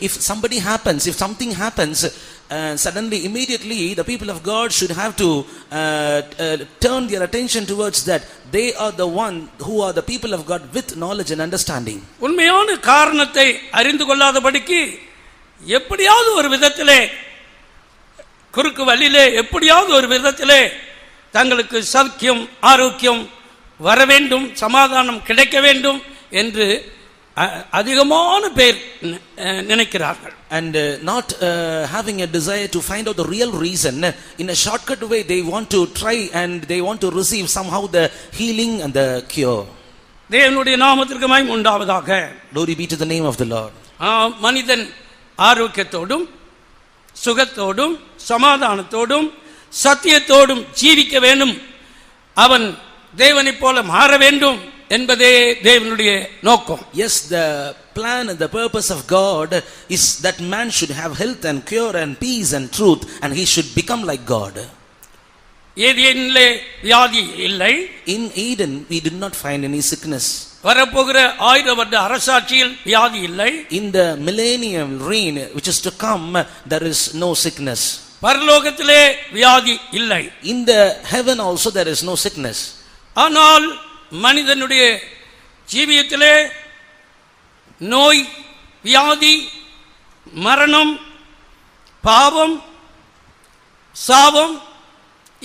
If something happens, suddenly, immediately, the people of God should have to turn their attention towards that. They are the one who are the people of God with knowledge and understanding. உண்மையான காரணத்தை அறிந்து கொள்ளாதபடிக்கு எப்படியாவது ஒரு விதத்திலே, குறுக்கு வழியிலே எப்படியாவது ஒரு விதத்திலே தங்களுக்கு சௌக்கியம் ஆரோக்கியம் வர வேண்டும், சமாதானம் கிடைக்க வேண்டும் என்று அதிகமான பேர் நினைக்கிறார்கள். And not having a desire to find out the real reason, in a shortcut way they want to try and they want to receive somehow the healing and the cure. தேவனுடைய நாமத்திற்கு மகிமை உண்டாவதாக. Glory be to the name of the Lord. மனிதன் ஆரோக்கியத்தோடும் சுகத்தோடும் சமாதானத்தோடும் சத்தியத்தோடும் ஜீவிக்க வேண்டும், அவன் தேவனைப் போல மாற வேண்டும் என்பதே தேவனுடைய நோக்கம். Yes, the plan and the purpose of God is that man should have health and cure and peace and truth, and he should become like God. ஏதேனிலே வியாதி இல்லை. In Eden we did not find any sickness. வரப்போகிற 1000 வருட அரசாட்சியில் வியாதி இல்லை. In the millennium reign which is to come, there is no sickness. பரலோகத்திலே வியாதி இல்லை. In the heaven also there is no sickness. ஆனால் மனிதனுடைய ஜீவியத்திலே நோய், வியாதி, மரணம், பாவம், சாபம்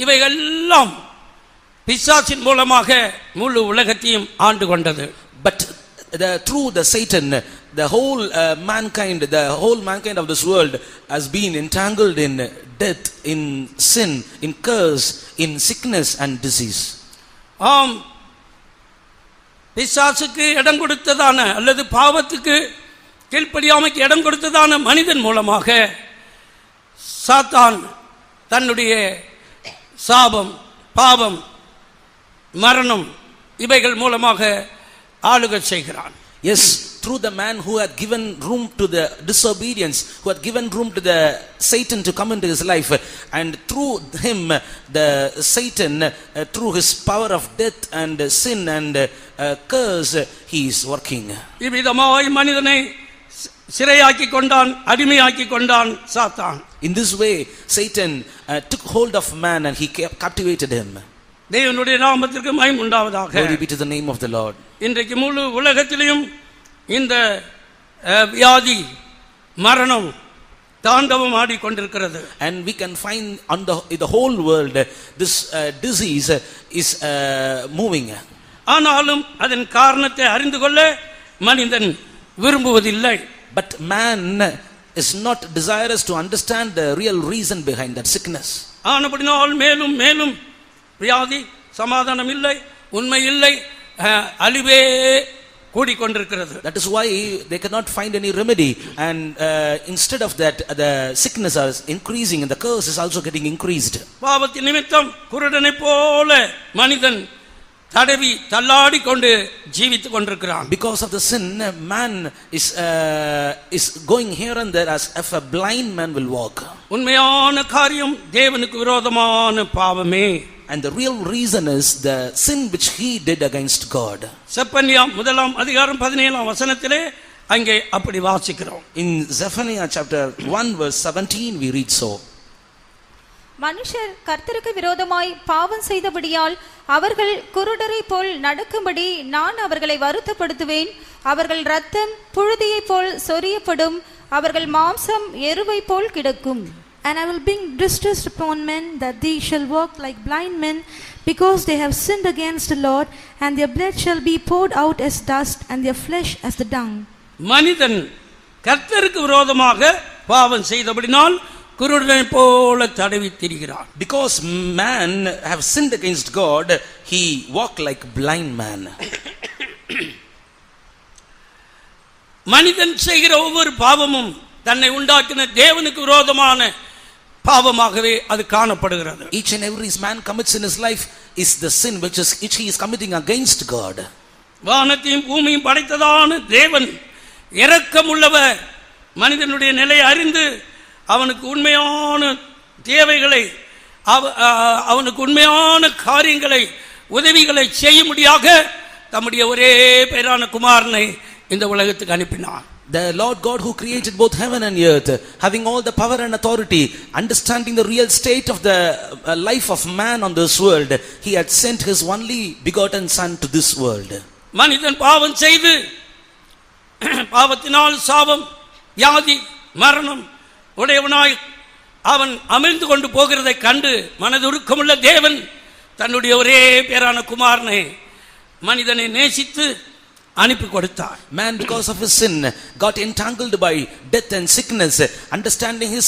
இவையெல்லாம் பிசாசின் மூலமாக முழு உலகத்தையும் ஆண்டு கொண்டது. But through the Satan, the whole mankind of this world has been entangled in death, in sin, in curse, in sickness and disease. ஆம், பிசாசுக்கு இடம் கொடுத்ததான அல்லது பாவத்துக்கு கீழ்ப்படியாமைக்கு இடம் கொடுத்ததான மனிதன் மூலமாக சாத்தான் தன்னுடைய சாபம், பாவம், மரணம் இவைகள் மூலமாக ஆளுகை செய்கிறான். Yes, through the man who had given room to the disobedience, who had given room to the Satan to come into his life, and through him the Satan, through his power of death and sin and curse, he is working. இவ்விதமாய் மனிதனை சிறையாக்கி கொண்டான், அடிமையாக்கி கொண்டான் சாத்தான். In this way Satan took hold of man and he captivated him. தேவனுடைய நாமத்திற்கு மகிமை உண்டாவதாக. Glory be to the name of the Lord. இன்றைக்கு முழு உலகத்திலும் இந்த வியாதி, மரணம் தாண்டவம் ஆடிக்கொண்டிருக்கிறது. And we can find on the whole world this disease is moving. ஆனாலும் அதன் காரணத்தை அறிந்து கொள்ள மனிதன் விரும்புவதில்லை. But man is not desirous to understand the real reason behind that sickness. ஆனபடினால் மேலும் மேலும் வியாதி, சமாதானம் இல்லை, உண்மை இல்லை, அழிவே கூடிக்கொண்டிருக்கிறது. That is why they cannot find any remedy, and instead of that the sickness is increasing and the curse is also getting increased. பாவத்தின் நிமித்தம் குருடனை போல மனிதன் தடவி தள்ளாடி கொண்டு ஜீவித்துக் கொண்டிருக்கிறான். Because of the sin, man is going here and there as if a blind man will walk. உண்மையான காரியம் தேவனுக்கு விரோதமான பாவமே. And the real reason is the sin which he did against God. Zephaniah 1:17 அங்கே அப்படி வாசிக்கிறோம். In Zephaniah chapter 1 verse 17 we read so. மனுஷர் கர்த்தருக்கு விரோதமாய் பாவம் செய்தபடியால் அவர்கள் குருடரை போல் நடக்கும்படி நான் அவர்களை வருத்தப்படுத்துவேன். அவர்கள் இரத்தம் புழுதியை போல் சொரியப்படும், அவர்கள் மாம்சம் எருவை போல் கிடக்கும். And I will bring distress upon men, that they shall walk like blind men, because they have sinned against the Lord, and their blood shall be poured out as dust, and their flesh as the dung. மனிதன் கர்த்தருக்கு விரோதமாக பாவம் செய்தபடினால் குருடனை போல தடவி திரிகிறான். Because man have sinned against God, he walk like blind man. மனிதன் செய்கிற ஒவ்வொரு பாவமும் தன்னை உண்டாக்கின தேவனுக்கு விரோதமான பாவமாகவே அது காணப்படுகிறது. Each and every man commits in his life is the sin which he is committing against God. வானத்தையும் பூமியும் படைத்ததான தேவன் இரக்கமுள்ளவர். மனிதனுடைய நிலையை அறிந்து அவனுக்கு உண்மையான தேவைகளை, அவனுக்கு உண்மையான காரியங்களை, உதவிகளை செய்யும்படியாக தம்முடைய ஒரே பேரான குமாரனை இந்த உலகத்துக்கு அனுப்பினார். The Lord God who created both heaven and earth, having all the power and authority, understanding the real state of the life of man on this world, he had sent his only begotten son to this world. மனிதன் பாவம் செய்து பாவத்தினால் சாபம், வியாதி, மரணம் உடையவனாய் அவன் அமிழ்ந்து கொண்டு போகிறதை கண்டு மனதுருக்கமுள்ள தேவன் தன்னுடைய ஒரே பேரான குமாரனை மனிதனை நேசித்து அனுப்பி கொடுத்தார். Man, because of his sin, got entangled by death and sickness. Understanding his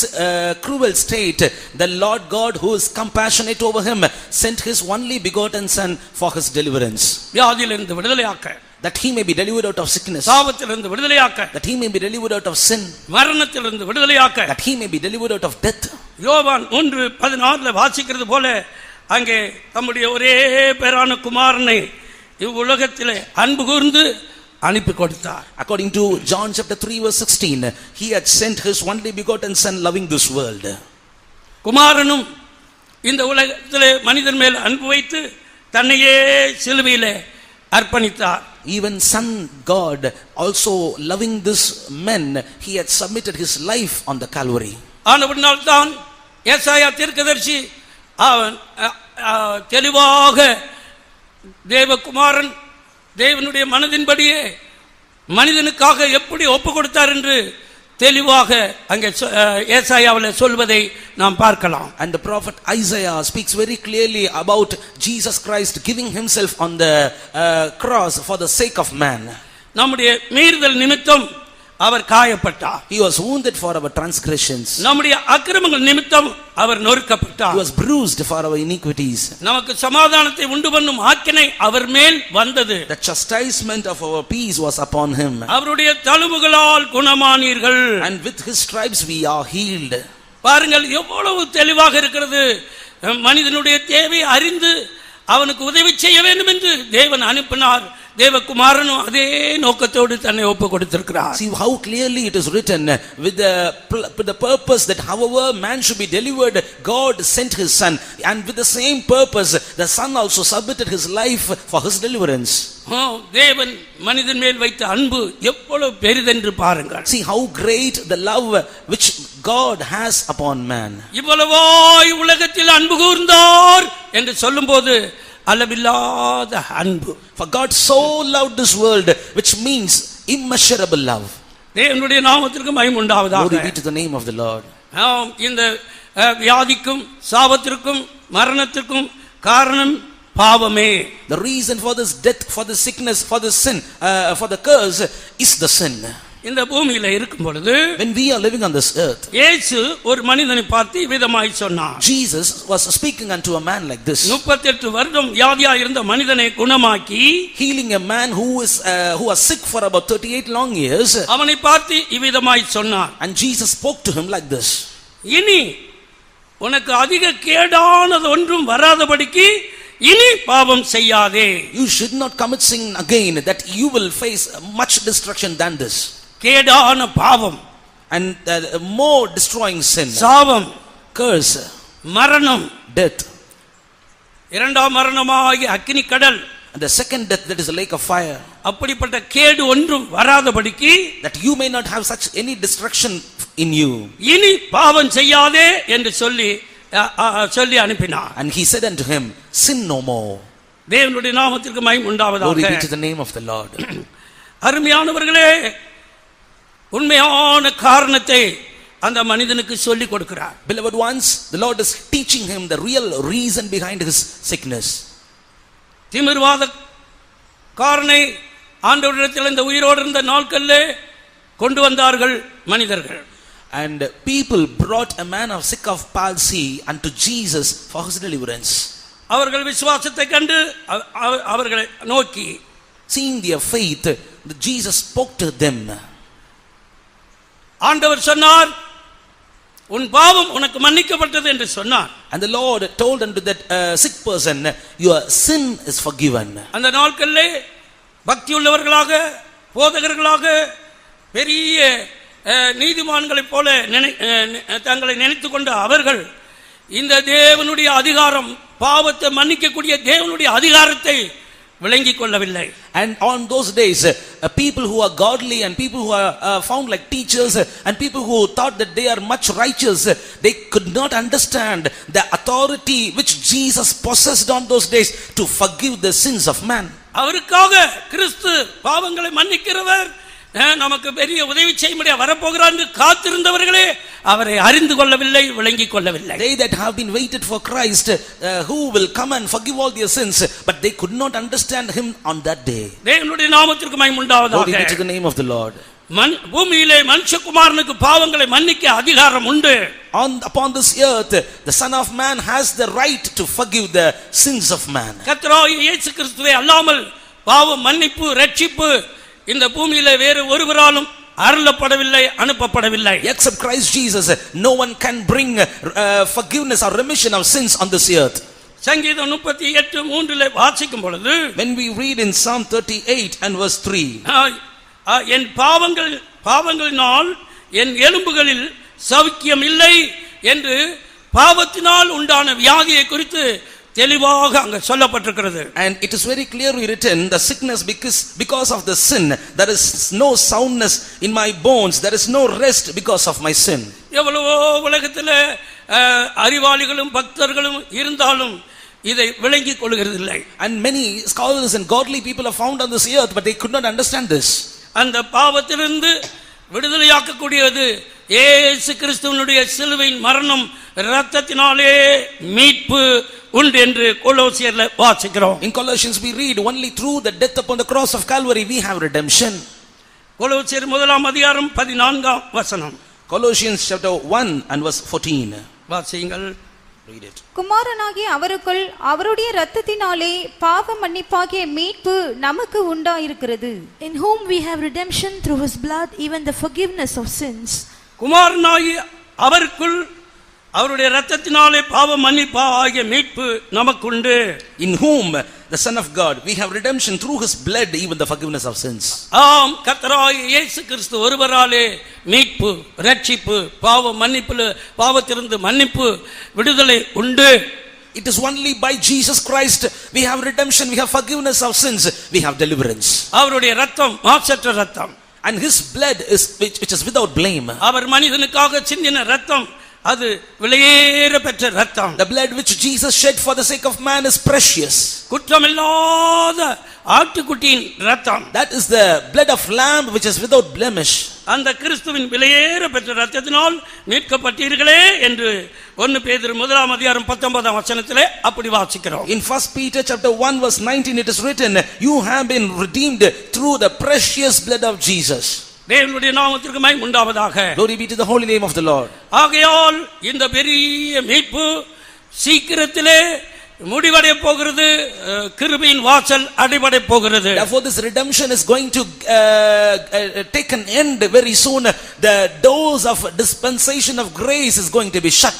cruel state, the Lord God, who is compassionate over him, sent his only begotten son for his deliverance. வியாதியிலிருந்து விடுதலையாக்க, that he may be delivered out of sickness, சாபத்திலிருந்து விடுதலையாக்க, that he may be delivered out of sin, மரணத்திலிருந்து விடுதலையாக்க, that he may be delivered out of death. யோவான் 1:16 வாசிக்கிறது போல அங்கே தம்முடைய ஒரே பேரான குமாரனை இவ்வுலகத்திலே அன்பு கூர்ந்து அனுப்பி கொடுத்தார். According to John chapter 3 verse 16, he had sent his only begotten son, loving this world. குமாரனும் இந்த உலகத்திலே மனிதன் மேல் அன்பு வைத்து தன்னையே சிலுவையிலே அர்ப்பணித்தார். Even son God, also loving this men, he had submitted his life on the Calvary. ஆனபடியால் தான் ஏசாயா தீர்க்கதரிசி அவன் தெளிவாக தேவகுமாரன் தேவனுடைய மனதின்படியே மனிதனுக்காக எப்படி ஒப்பு கொடுத்தார் என்று தெளிவாக அங்கே ஏசாயாவில் சொல்வதை நாம் பார்க்கலாம். And the prophet Isaiah speaks very clearly about Jesus Christ giving himself on the cross for the sake of man. நம்முடைய மீறுதல் நிமித்தம் அவர் காயப்பட்டார். He was wounded for our transgressions. நம்முடைய அக்கிரமங்கள் நிமித்தம் அவர் நொறுக்கப்பட்டார். He was bruised for our iniquities. நமக்கு சமாதானத்தை உண்டு பண்ணும் ஆக்கினை அவர் மேல் வந்தது. The chastisement of our peace was upon him. அவருடைய தழும்புகளால் குணமானீர்கள். And with his stripes we are healed. பாருங்கள் எவ்வளவு தெளிவாக இருக்கிறது. மனிதனுடைய தேவை அறிந்து அவனுக்கு உதவி செய்ய வேண்டும் என்று தேவன் அனுப்பினார். தேவகுமாரனும் அதே நோக்கத்தோடு தன்னை ஒப்பு கொடுத்திருக்கிறார். See how clearly it is written, with the purpose that however man should be delivered, God sent his son, and with the same purpose the son also submitted his life for his deliverance. தேவன் மனிதன் மேல் வைத்த அன்பு எவ்வளவு பெரிதென்று பாருங்கள். See how great the love which God has upon man. இவ்வளவாய் உலகத்தில் அன்பு கூர்ந்தார் என்று சொல்லும்போது அளவில்லாத அன்பு. For God so loved this world, which means immeasurable love. தேவனுடைய நாமத்திற்கு மகிமை உண்டாவதாக. Glory be to the name of the Lord. இந்த வியாதிக்கும் சாபத்திற்கும் மரணத்திற்கும் காரணம் பாவமே. The reason for this death, for the sickness, for the sin, for the curse is the sin. இந்த பூமியில இருக்கும் பொழுது, when we are living on this earth, இயேசு ஒரு மனிதனை பார்த்து விதமாய் சொன்னார். Jesus was speaking unto a man like this. 38 வருடம் வியாதியா இருந்த மனிதனை குணமாக்கி, healing a man who was sick for about 38 long years. அவனை பார்த்து இவ்விதமாய் சொன்னார். And Jesus spoke to him like this. இனி உனக்கு அதிக கேடானது ஒன்றும் வராதபடிக்கு இனி பாவம் செய்யாதே. You should not commit sin again, that you will face much destruction than this. கேடான பாவம், and more destroying sin, சாபம், curse, மரணம், death, இரண்டாம் மரணமாகிய அக்கினி கடல், and the second death, that is a lake of fire. அப்படிப்பட்ட கேடு ஒன்றும் வராதபடிக்கு, that you may not have such any destruction in you, இனி பாவம் செய்யாதே என்று சொல்லி அனுப்பினார். and he said unto him, sin no more. தேவனுடைய நாமத்திற்கு மகிமை உண்டாவதாக. Glory be to the name of the Lord. அருமையானவர்களே, உண்மையான காரணத்தை அந்த மனிதனுக்கு சொல்லி கொடுக்கிறார். Beloved ones, the Lord is teaching him the real reason behind his sickness. திமிர்வாத காரனை ஆண்டவரிடத்தில் இந்த உயிரோடு இருந்த நாட்களிலே கொண்டு வந்தார்கள் மனிதர்கள். And people brought a man of sick of palsy unto Jesus for his deliverance. அவர்கள் விசுவாசத்தை கண்டு அவர்களை நோக்கி, seeing their faith, Jesus spoke to them. ஆண்டவர் சொன்னார், உன் பாவம் உனக்கு மன்னிக்கப்பட்டது என்று சொன்னார். And the Lord told unto that sick person, your sin is forgiven. அந்த நாட்களிலே பக்தி உள்ளவர்களாக, போதகர்களாக, பெரிய நீதிமான்களைப் போல தங்களை நினைத்துக் கொண்ட அவர்கள் இந்த தேவனுடைய அதிகாரம், பாவத்தை மன்னிக்கக்கூடிய தேவனுடைய அதிகாரத்தை விளங்கிக் கொள்ளவில்லை. And on those days, people who are godly and people who are found like teachers and people who thought that they are much righteous, they could not understand the authority which Jesus possessed on those days to forgive the sins of man. அவருக்காக கிறிஸ்து பாவங்களை மன்னிக்கிறவர், நமக்கு பெரிய உதவி செய்ய முடிய வரப்போகிறார் என்று காத்திருந்தவர்களே அவரை அறிந்து கொள்ளவில்லை, விளங்கிக் கொள்ளவில்லை. They that have been waited for Christ, who will come and forgive all their sins, but they could not understand him on that day. தேவனுடைய நாமத்திற்கு மகிமை உண்டாவதாக. Glory be to the name of the Lord. பூமியிலே மனுஷகுமாரனுக்கு பாவங்களை மன்னிக்க அதிகாரம் உண்டு. Upon this earth, the Son of Man has the right to forgive the sins of man. கர்த்தராகிய இயேசு கிறிஸ்துவே அல்லாமல் பாவ மன்னிப்பு ரட்சிப்பு இந்த பூமியிலே வேறு ஒருவராலும் அருளப்படவில்லை, அனுப்பப்படவில்லை. Except Christ Jesus, no one can bring forgiveness or remission of sins on this earth. சங்கீதம் 38:3 வாசிக்கும் பொழுது, when we read in Psalm 38 and verse 3, என் பாவங்களினால் என் எலும்புகளில் சௌக்கியம் இல்லை என்று பாவத்தினால் உண்டான வியாதியை குறித்து தெளிவாக அங்க சொல்லப்பட்டிருக்கிறது. And it is very clearly written, the sickness because of the sin, there is no soundness in my bones, there is no rest because of my sin. எவ்வளவோ உலகத்திலே அறிவாளிகளும் பக்தர்களும் இருந்தாலும் இதை விளங்கிக் கொள்கிறதில்லை. And many scholars and godly people are found on this earth, but they could not understand this. அந்த பாவத்திலிருந்து விடுதலையாக்கக்கூடியது இயேசு கிறிஸ்துவினுடைய சிலுவையின் மரணம், இரத்தத்தினாலே மீட்பு உண்டு என்று கொலோசியர்ல வாசிக்கிறோம். In Colossians we read, only through the death upon the cross of Calvary we have redemption. கொலோசியர் 1:14. Colossians chapter 1 and verse 14. வாசியுங்கள். Read it. குமாரனாகிய அவருக்குள் அவருடைய இரத்தத்தினாலே பாவ மன்னிப்பாகிய மீட்பு நமக்கு உண்டாயிருக்கிறது. In whom we have redemption through his blood, even the forgiveness of sins. குமாரனாகிய அவருக்குள் அவருடைய இரத்தத்தினாலே பாவ மன்னிப்பாகிய மீட்பு நமக்குண்டு. In whom, the Son of God, we have redemption through his blood, even the forgiveness of sins. ஆம், கர்த்தராகிய இயேசு கிறிஸ்து ஒருவராலே மீட்பு, ரட்சிப்பு, பாவ மன்னிப்பு, பாவத்திலிருந்து மன்னிப்பு, விடுதலை உண்டு. It is only by Jesus Christ we have redemption, we have forgiveness of sins, we have deliverance. அவருடைய இரத்தம் மாசற்ற இரத்தம். And his blood is which is without blame. அவர் மனிதனுக்காக சிந்தின இரத்தம் அது விலையேற பெற்ற இரத்தம். The blood which Jesus shed for the sake of man is precious. குற்றமில்லாத ஆட்டுக்குட்டியின் இரத்தம். That is the blood of lamb which is without blemish. அந்த கிறிஸ்துவின் விலையேற பெற்ற இரத்தத்தினால் மீட்கப்பட்டீர்களே என்று 1 பேதுரு 1:19 அப்படி வாசிக்கிறோம். In 1 Peter chapter 1 verse 19 it is written, you have been redeemed through the precious blood of Jesus. தேவனுடைய நாமத்திற்கு மகிமை உண்டாவதாக. Glory be to the holy name of the Lord. ஆகையால் இந்த பெரிய மீட்பு சீக்கிரத்திலே முடிவடைய போகிறது, கிருபையின் வாசல் அடைபட போகிறது. Therefore this redemption is going to take an end very soon. The doors of dispensation of grace is going to be shut.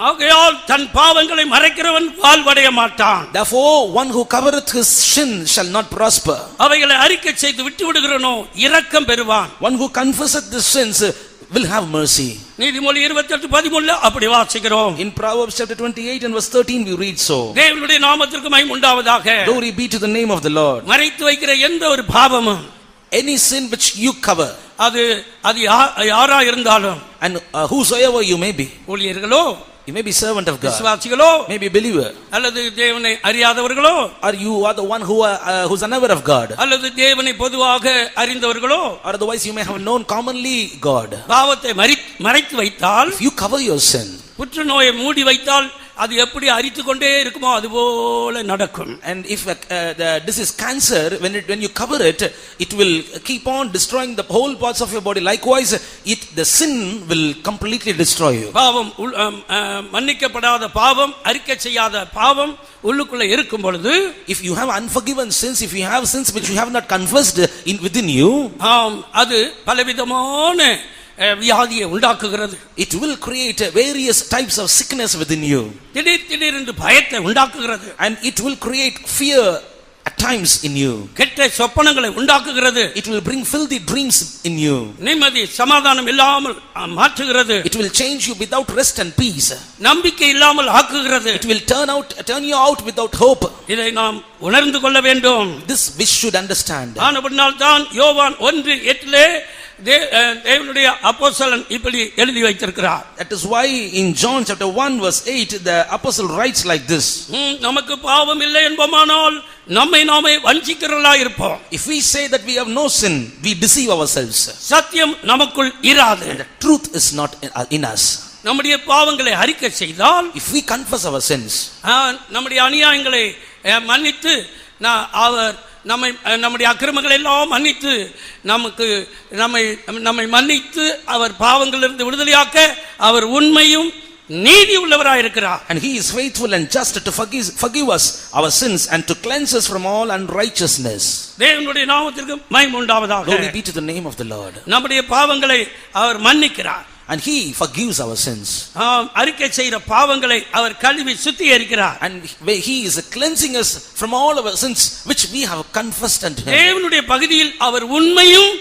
ஆகையால் தன் பாவங்களை மறைக்கிறவன் வாழ்வடைய மாட்டான். Therefore one who covereth his sin shall not prosper. அவைகளை அறிக்கை செய்து விட்டு விடுகிறவனோ இரக்கம் பெறுவான். One who confesseth the sins will have mercy. நீதிமொழி 28:13 அப்படி வாசிக்கிறோம். In Proverbs chapter 28 and verse 13 we read so. தேவனுடைய நாமத்திற்கு மகிமை உண்டாவதாக. Glory be to the name of the Lord. மறைத்து வைக்கிற எந்த ஒரு பாவமும், any sin which you cover, அது யாரா இருந்தாலும், and whosoever you may be, ஊழியர்களோ, you may be servant of God, விசுவாசிகளோ, may be believer, அல்லது தேவனை அறியாதவர்களோ, or you are the one who's unaware of God, அல்லது தேவனை பொதுவாக அறிந்தவர்களோ, or otherwise you may have known commonly God. பாவத்தை மறைத்து வைத்தால், if you cover your sin, புற்றுநோயை மூடி வைத்தால் அது எப்படி அரித்துக் கொண்டே இருக்குமோ அதுபோல நடக்கும். and if this is cancer, when you cover it, it will keep on destroying the whole parts of your body. Likewise the sin will completely destroy you. பாவம் மன்னிக்கப்படாத பாவம், அறிக்கை செய்யாத பாவம் உள்ளுக்குள்ள இருக்கும் பொழுது, if you have unforgiven sins, if you have sins which you have not confessed within you, அது பலவிதமான வியாதியை உண்டாக்குகிறது. it will create various types of sickness within you, திடீர் என்று பயத்தை உண்டாக்குகிறது. and it will create fear at times in you. கெட்ட சொப்பனங்களை உண்டாக்குகிறது. It will bring filthy dreams in you. நிம்மதி சமாதானம் இல்லாமல் மாற்றுகிறது. It will change you without rest and peace. நம்பிக்கை இல்லாமல் ஆக்குகிறது. It will turn you out without hope. இதை நாம் உணர்ந்து கொள்ள வேண்டும். This we should understand. ஆனபடியால் தான் யோவான் 1:8 தேவனுடைய அப்போஸ்தலன் இப்படி எழுதி வைத்திருக்கிறார். That is why in John chapter 1 verse 8 the apostle writes like this. நமக்கு பாவம் இல்லை என்போமானால் நம்மை நாமே வஞ்சிக்கிறவர்களாய் இருப்போம். If we say that we have no sin, we deceive ourselves. சத்தியம் நமக்குள் இராது. The truth is not in us. நம்முடைய பாவங்களை அறிக்கை செய்தால், if we confess our sins, நம்முடைய அநியாயங்களை மன்னித்து அவர் நம்முடைய அக்கிரமங்களை எல்லாம் மன்னித்து நம்மை மன்னித்து அவர் பாவங்களிலிருந்து விடுதலையாக்க அவர் உண்மையும் நீதி உள்ளவராய் இருக்கிறார். And he is faithful and just to forgive us our sins and to cleanse us from all unrighteousness. தேவனுடைய நாமத்திற்கு மகிமை உண்டாவதாக. Glory be to the name of the Lord. நம்முடைய பாவங்களை அவர் மன்னிக்கிறார். And he forgives our sins. அறிக்கை செய்த பாவங்களை அவர் கழுவி சுத்திகரிக்கிறார். And he is cleansing us from all our sins which we have confessed unto him. தேவனுடைய பகுதியில் அவர் உண்மையும்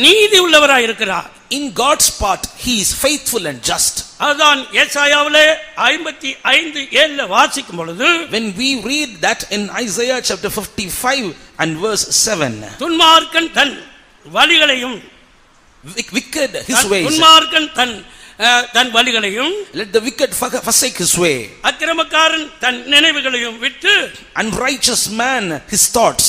நீதி உள்ளவராய் இருக்கிறார். In God's part he is faithful and just. அதான் ஏசாயாவிலே 55:7 வாசிக்கும் பொழுது, when we read that in Isaiah chapter 55 and verse 7, துன்மார்க்கன் தன் வழிகளையும், wicked his ways, துன்மார்க்கன் தன் வழிகளையும், let the wicked forsake his way, அக்கிரமக்காரன் தன் நினைவுகளையும் விட்டு, unrighteous man his thoughts,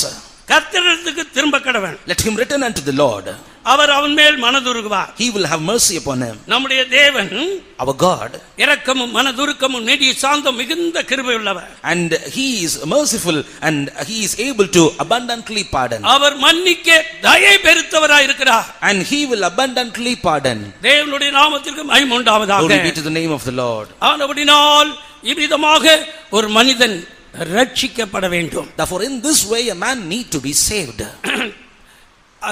கர்த்தருக்கு திரும்ப கடவன், let him return unto the Lord, அவர் அவன் மேல் மனதுருகுவார். he will have mercy upon him. நம்முடைய தேவன், our God, இரக்கமும் மனதுருக்கமும் நீடிய சாந்தம் மிகுந்த கிருபை உள்ளவர். and he is merciful and he is able to abundantly pardon. அவர் மன்னிக்க தயை பெருத்தவராய் இருக்கிறார். and he will abundantly pardon. தேவனுடைய நாமத்திற்கு மகிமை உண்டாவதாக. Glory be to the name of the Lord. ஆனபடியால் இவ்விதமாக ஒரு மனிதன் ரட்சிக்கப்பட வேண்டும். Therefore in this way a man need to be saved.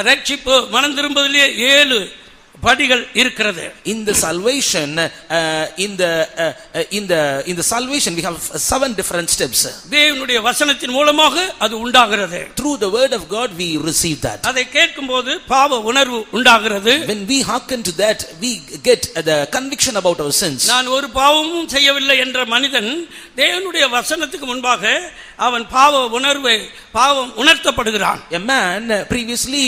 ரட்சிப்பு மனம் திரும்புதலே 7 படிகள் இருக்கிறது. In the salvation in the salvation we have 7 different steps. தேவனுடைய வசனத்தின் மூலமாக அது உண்டாகிறது. Through the word of God we receive that. அதை கேட்கும்போது பாவ உணர்வு உண்டாகிறது. When we hearken to that we get the conviction about our sins. நான் ஒரு பாவமும் செய்யவில்லை என்ற மனிதன் தேவனுடைய வசனத்துக்கு முன்பாக அவன் பாவம் உணர்த்தப்படுகிறான். A man previously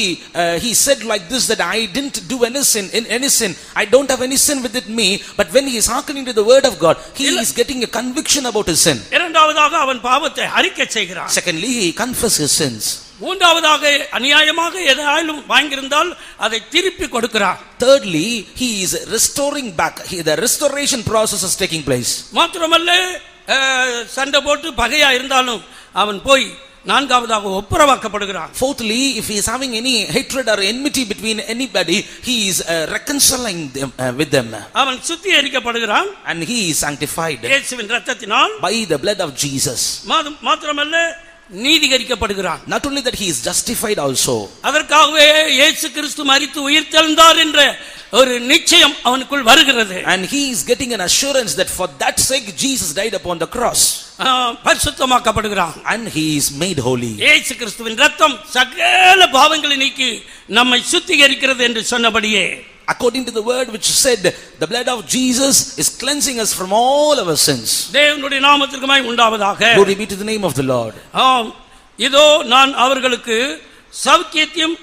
he said like this, that I didn't do any sin, I don't have any sin within me, but when he is hearkening to the word of God he is getting a conviction about his sin. இரண்டாவதாக அவன் பாவத்தை அறிக்கை செய்கிறான். Secondly he confesses his sins. மூன்றாவதாக அநியாயமாக எதையாலும் வாங்கியிருந்தால் அதை திருப்பி கொடுக்கிறான். Thirdly he is restoring back. The restoration process is taking place. மாத்திரமல்ல சண்டை போட்டு பகையா இருந்தாலும் அவன் போய் நான்காவதாக ஒப்புரவாக்கப்படுகிறான். Fourthly, if he is having any hatred or enmity between anybody, he is reconciling them with them. அவன் சுத்திகரிக்கப்படுகிறான். And he is sanctified இயேசுவின் இரத்தத்தினால், by the blood of Jesus. மாத்திரமல்ல நீதிகரிக்கப்படுகிறான். Not only that he is justified also. அதற்காகவே இயேசு கிறிஸ்து மரித்து உயிர்த்தெழுந்தார் என்ற ஒரு நிச்சயம் அவனுக்குள் வருகிறது. And he is getting an assurance that for that sake Jesus died upon the cross. பரிசுத்தமாக்கப்படுகிறான். And he is made holy. இயேசு கிறிஸ்துவின் இரத்தம் சகல பாவங்களை நீக்கி நம்மை சுத்திகரிக்கிறது என்று சொன்னபடியே, according to the word which said the blood of Jesus is cleansing us from all our sins. தேவனுடைய நாமத்திற்கு மகிமை உண்டாவதாக. Glory be to the name of the Lord. இதோ நான் அவர்களுக்கு சௌக்கியத்தையும்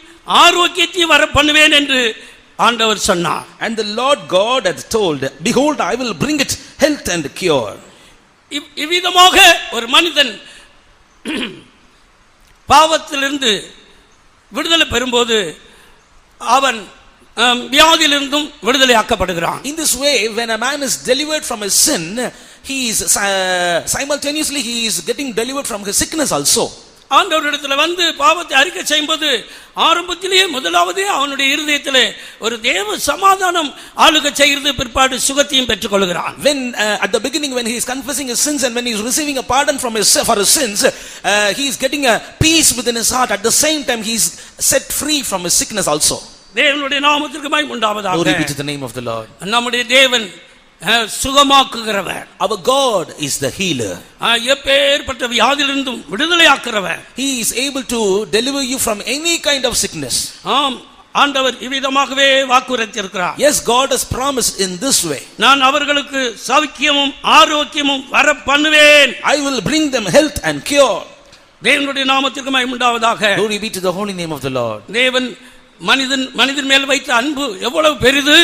ஆரோக்கியத்தையும் வர பண்ணுவேன் என்று ஆண்டவர் சொன்னார். And the Lord God hath told, behold I will bring it health and cure. இவ்விதமாக ஒரு மனிதன் பாவத்திலிருந்து விடுதலை பெறும்போது அவன் வியாதியிலிருந்தும் விடுதலை ஆக்கப்படுகிறான். In this way, when a man is delivered from his sin, he is simultaneously he is getting delivered from his sickness also. ஆண்டவரிடத்தில் வந்து பாவத்தை அறிக்கை செய்யும்போது ஆரம்பத்திலேயே முதலாவதே அவனுடைய இருதயத்திலே ஒரு தேவ சமாதானம் ஆளுகை செய்கிறது, பிற்பாடு சுகத்தையும் பெற்றுக் கொள்கிறான். When at the beginning when he is confessing his sins and when he is receiving a pardon from for his sins, he is getting a peace within his heart. At the same time he is set free from his sickness also. தேவனுடைய நாமத்திற்கு மகிமை உண்டாவதாக. Glory be to the name of the Lord. நம்முடைய தேவன் சுகமாக்குகிறவர். Our God is the healer. எப்பேற்பட்ட வியாதியிலிருந்தும் விடுதலையாக்குறவர். He is able to deliver you from any kind of sickness. ஆம், ஆண்டவர் இவ்விதமாகவே வாக்குறுத்தியிருக்கிறார். Yes, God has promised in this way. நான் அவர்களுக்கு சௌக்கியமும் ஆரோக்கியமும் வர பண்ணுவேன். I will bring them health and cure. தேவனுடைய நாமத்திற்கு மகிமை உண்டாவதாக. Glory be to the holy name of the Lord. தேவன் மனிதன் மேல் வைத்த அன்பு எவ்வளவு பெரிது.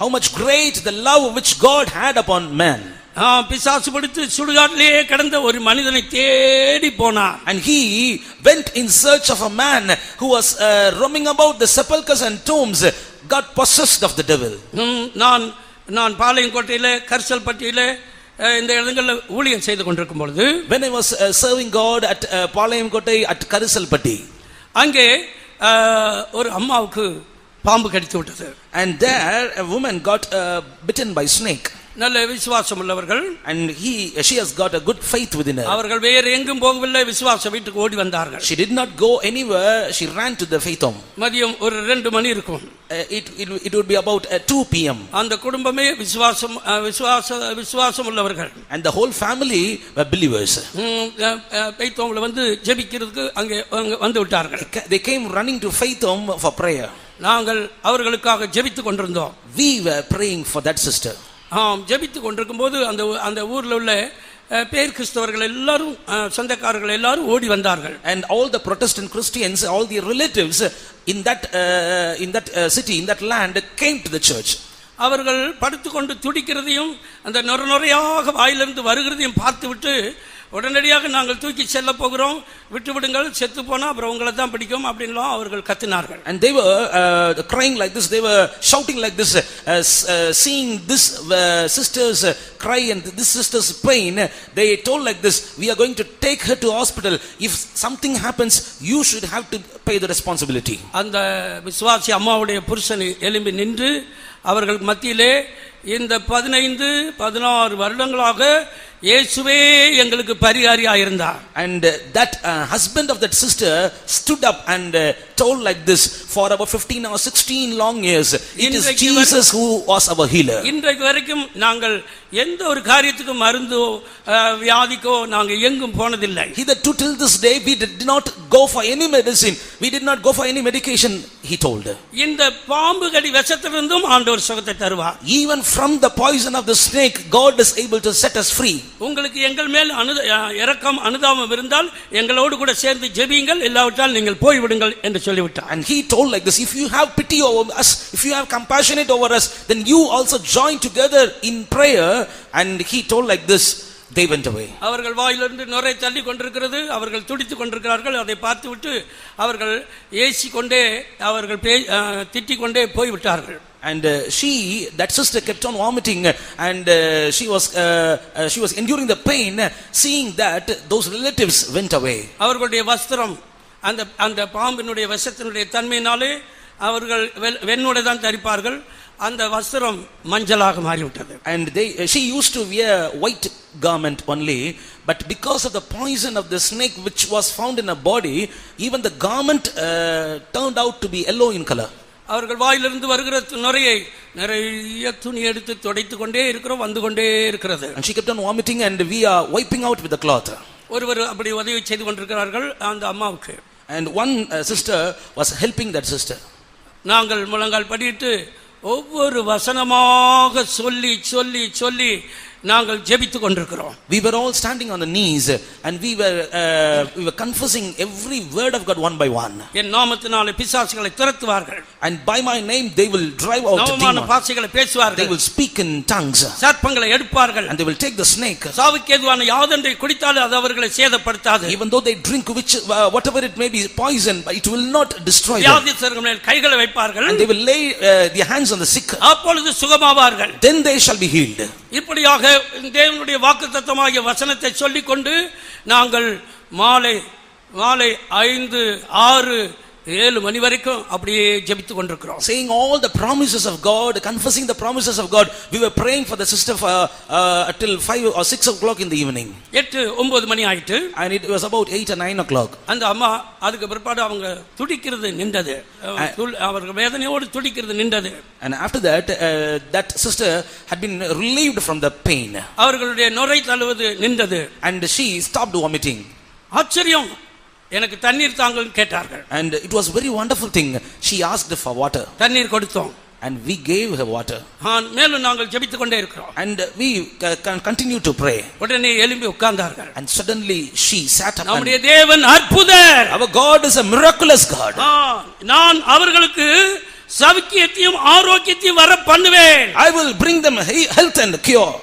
How much great the love which God had upon man. பிசாசு பிடித்து சுடுகாட்டிலேயே கிடந்த ஒரு மனிதனை தேடி போனார். And he went in search of a man who was roaming about the sepulchres and tombs, got possessed of the devil. நான் பாளையங்கோட்டையில கரிசல்பட்டியில இந்த இடங்கள்ல ஊழியம் செய்து கொண்டிருக்கும் பொழுது, when I was serving God at Palayamkottai at Karisalpatti, அங்கே ஒரு அம்மாவுக்கு பாம்பு கடித்து விட்டது. And there a woman got bitten by snake. நல்ல விசுவாசம் உள்ளவர்கள், and she has got a good faith within her. அவர்கள் வேறு எங்கும் போகவில்லை, விசுவாச வீட்டுக்கு ஓடி வந்தார்கள். She did not go anywhere, she ran to the faith home. மதியம் ஒரு 2 மணி இருக்கும். It would be about 2 p.m. அந்த குடும்பமே விசுவாசம் உள்ளவர்கள். And the whole family were believers. faith homeல வந்து ஜெபிக்கிறதுக்கு அங்கே வந்து விட்டார்கள். They came running to faith home for prayer. நாங்கள் அவர்களுக்காக ஜெபித்துக் கொண்டிருந்தோம். We were praying for that sister. ஜெபித்துக் கொண்டிருக்கும் போது அந்த ஊர்ல உள்ள பேர் கிறிஸ்தவர்கள் எல்லாரும் சொந்தக்காரர்கள் எல்லாரும் ஓடி வந்தார்கள். And all the Protestant Christians, all the relatives in that city, in that land came to the church. அவர்கள் படுத்துக்கொண்டு துடிக்கிறதையும் அந்த நொறையாக வாயிலிருந்து வருகிறதையும் பார்த்துவிட்டு, உடனடியாக நாங்கள் தூக்கி செல்ல போகிறோம், விட்டு விடுங்கள், செத்து போனா அப்புறம் உங்களை தான் பிடிக்கும் அப்படின்லாம் அவர்கள் கத்தினார்கள். And they were crying like this, they were shouting like this, seeing this sisters cry and this sister's pain, they told like this, we are going to take her to hospital, if something happens you should have to pay the responsibility. அந்த விசுவாசி அம்மாவுடைய புருஷன் எழும்பி நின்று அவர்கள் மத்தியிலே இந்த 15-16 வருடங்களாக இயேசுவே எங்களுக்கு பரிகாரியா இருந்தார். And that husband of that sister stood up and told like this, for about 15 or 16 long years, it is Jesus who was our healer. இன்றைக்கு வரைக்கும் நாங்கள் எந்த ஒரு காரியத்துக்கும் மருந்தோ வியாதிக்கோ நாங்க எங்கும் போனதில்லை. Hitherto till this day we did not go for any medicine, we did not go for any medication, he told. இந்த பாம்பு கடி விஷத்திலிருந்தும் ஆண்டவர் சுகத்தை தருவார். Even from the poison of the snake, God is able to set us free. உங்களுக்கு எங்கள் மேல் இரக்கம் அனுதாபம் இருந்தால் எங்களோடு கூட சேர்ந்து ஜெபியுங்கள், இல்லாவிட்டால் நீங்கள் போய் விடுங்கள் என்று சொல்லிவிட்டார். And he told like this, if you have pity over us, if you have compassionate over us, then you also join together in prayer. And he told like this, they went away. அவர்கள் வாயிலிருந்து நுரை தள்ளி கொண்டிருக்கிறது, அவர்கள் துடித்துக் கொண்டிருக்கிறார்கள். அதை பார்த்துவிட்டு அவர்கள் ஏசிக்கொண்டே அவர்கள் திட்டிக் கொண்டே போய் விட்டார்கள். And that sister kept on vomiting, and she was enduring the pain, seeing that those relatives went away. அவர்களுடைய வஸ்திரம் அந்த பாம்பினுடைய விஷத்தினுடைய தன்மையினாலே அவர்கள் வெண்ணுடை தான் தரிப்பார்கள், அந்த வஸ்திரம் மஞ்சளாக மாறிவிட்டது. And she used to wear white garment only, but because of the poison of the snake which was found in her body, even the garment turned out to be yellow in color. அவர்கள் வாயிலிருந்து வருகிற நுரையை நிறைய துணி எடுத்து துடைத்துக் கொண்டே இருக்கிறோம், வந்து கொண்டே இருக்கிறது. And she kept on vomiting and we are wiping out with the cloth. ஒருவர் அப்படி உதவி செய்து கொண்டிருக்கிறார்கள் அந்த அம்மாவுக்கு. And one sister was helping that sister. நாங்கள் முழங்கால் படியிட்டு ஒவ்வொரு வசனமாக சொல்லி சொல்லி சொல்லி நாங்கள் ஜெபித்துக் கொண்டிருக்கிறோம். We were all standing on the knees and we were confessing every word of God one by one. என் நாமத்தினாலே பிசாசுகளை துரத்துவார்கள். And by my name they will drive out demons. நவமான பாஷைகளை பேசுவார்கள். They will speak in tongues. சர்ப்பங்களை எடுப்பார்கள். And they will take the snake. சாவுக்கேதுவான யாதொன்றை குடித்தாலும் அது அவர்களை சேதப்படுத்தாது. Even though they drink whatever it may be poison, but it will not destroy them. வியாதியஸ்தர்கள் மேல் கைகளை வைப்பார்கள். And they will lay their hands on the sick. அப்பொழுது சுகமாவார்கள். Then they shall be healed. இப்படியாக தேவனுடைய வாக்குத்தத்தமாகிய வசனத்தை சொல்லிக்கொண்டு நாங்கள் மாலை 5, 6, 7 மணி வரைக்கும் அப்படியே ஜெபித்துக் கொண்டிருக்கிறோம். Saying all the promises of God, confessing the promises of God. We were praying for the sister till 5 or 6 o'clock in the evening. 8-9 மணி ஆயிட்டு. And it was about 8 or 9 o'clock. அந்த அம்மா அதுக்கு பிற்பாடு அவங்க துடிக்கிறது நின்றது. அவர்கள் வேதனையோடு துடிக்கிறது நின்றது. And after that, that sister had been relieved from the pain. அவர்களுடைய நுரை தள்ளுவது நின்றது. And she stopped vomiting. ஆச்சரியம், எனக்கு தண்ணீர் தாங்கன்னு கேட்டார்கள். And it was very wonderful thing. She asked for water. தண்ணீர் கொடுத்தோம். And we gave her water. மேலும் நாங்கள் ஜெபித்துக் கொண்டே இருக்கிறோம். And we continue to pray. உடனே எழும்பி உட்கார்ந்தார்கள். And suddenly she sat up. நம்முடைய தேவன் அற்புதர். Our God is a miraculous God. நான் அவர்களுக்கு சௌக்கியத்தையும் ஆரோக்கியத்தையும் வர பண்ணுவேன். I will bring them health and cure.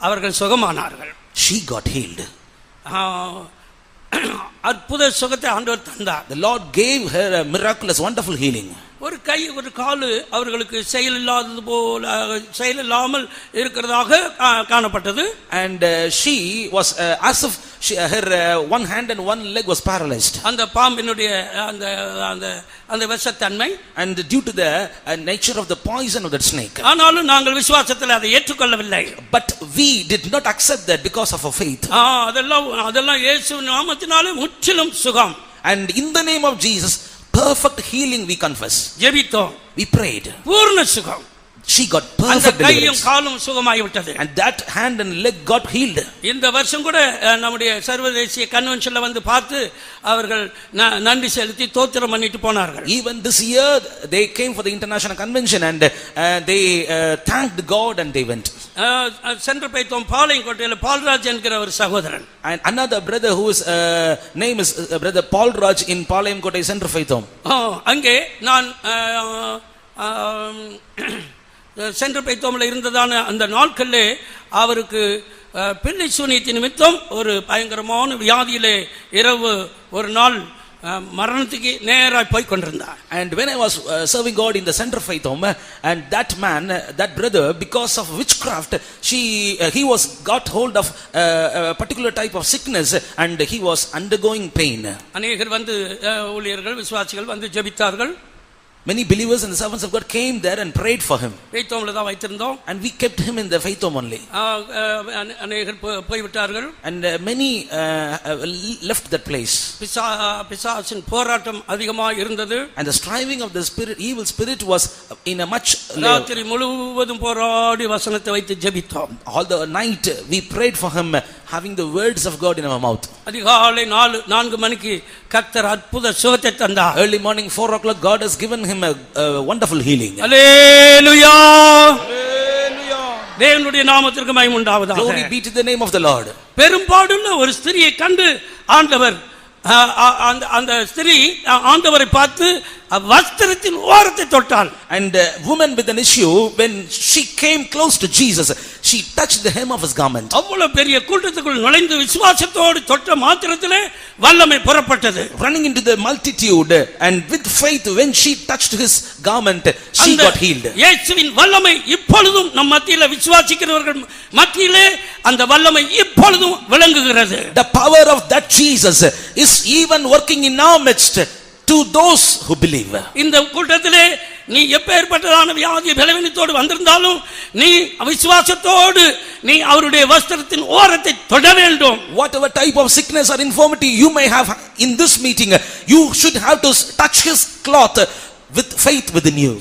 அவர்கள் சுகமானார்கள். She got healed. அற்புத சுகத்தை ஆண்டவர் தந்தார். The Lord gave her a miraculous wonderful healing. ஒரு கை ஒரு காலு அவர்களுக்கு செயலில்லாதது போல செயலில்லாமல் இருக்கிறதாக காணப்பட்டது. And she was as if her one hand and one leg was paralyzed. அந்த பாம்பினுடைய அந்த அந்த அந்த விஷத்தன்மை. And due to the nature of the poison of that snake. ஆனாலும் நாங்கள் விசுவாசத்தில் அதை ஏற்றுக்கொள்ளவில்லை. But we did not accept that because of our faith. அதெல்லாம் இயேசுவின் நாமத்தினாலே முற்றிலும் சுகம். And in the name of Jesus, perfect healing we confess. ஜெபித்தோம். We prayed. பூர்ண சுகம். She got perfect deliverance. கையும் காலும் சுகமாகி விட்டது. And that hand and leg got healed. இந்த வருஷம் கூட நம்முடைய சர்வதேசிய கன்வென்ஷன்ல வந்து பார்த்து அவர்கள் நன்றி செலுத்தி தோத்திரம் பண்ணிட்டு போனார்கள். Even this year they came for the international convention and they thanked God and they went. சென்று பைத்தோம் பாளையங்கோட்டையில பால்ராஜ் என்கிற ஒரு சகோதரன். And another brother whose name is brother Paul Raj in Palayamkottai Center Faithom. அங்கே நான் சென்று பைத்தோம்ல இருந்ததான அந்த நாட்களிலே அவருக்கு பிள்ளை சூனியத்தின் நிமித்தம் ஒரு பயங்கரமான வியாதியிலே இரவு ஒரு நாள் மரணத்துக்கு நேராய் போய் கொண்டிருந்தார். And when I was serving God in the Center Faith Home, and that man, that brother, because of witchcraft, he was got hold of a particular type of sickness and he was undergoing pain. அநேகர் வந்து ஊழியர்கள் விசுவாசிகள் வந்து ஜெபித்தார்கள். Many believers and the servants of God came there and prayed for him. faithomல தான் வைத்திருந்தோம். And we kept him in the faithom only. அநேகர் போய் விட்டார்கள். And many left that place. பிசாசின் போராட்டம் அதிகமாக இருந்தது. And the striving of the spirit, evil spirit, was in a much ராத்திரி முழுவதும் போராடி வசனத்தை வைத்து ஜெபித்தோம். All the night we prayed for him, having the words of God in our mouth. அதிகாலை 4 மணிக்கு கர்த்தர் அற்புத சுகத்தை தந்தார். Early morning 4 o'clock God has given him a wonderful healing. Hallelujah. Hallelujah. தேவனுடைய நாமத்திற்கு மகிமை உண்டாவதாக. Glory be to the name of the Lord. பெரும்பாடுள்ள ஒரு ஸ்திரியை கண்டு ஆண்டவர் அந்த ஸ்திரீ ஆண்டவரை பார்த்து வஸ்திரத்தின் ஓரத்தை தொட்டாள். And woman with an issue, when she came close to Jesus, she touched the hem of his garment. அவ்வளவு பெரிய கூட்டத்துக்குள் நுழைந்து விசுவாசத்தோடு தொட்ட மாத்திரத்திலே வல்லமை புறப்பட்டது. Running into the multitude and with faith, when she touched his garment, she got healed. இயேசுவின் வல்லமை இப்பொழுதும் நம் மத்தியிலே விசுவாசிக்கிறவர்கள் மத்தியிலே அந்த வல்லமை இப்பொழுதும் விளங்குகிறது. The power of that Jesus is even working in our midst to those who believe. இந்த கூட்டத்திலே நீ எப்பேற்பட்டதான வியாதி பலவீனத்தோடு வந்திருந்தாலும் நீ விசுவாசத்தோடு நீ அவருடைய வஸ்திரத்தின் ஓரத்தை தொட வேண்டும். Whatever type of sickness or infirmity you may have in this meeting, you should have to touch his cloth with faith within you.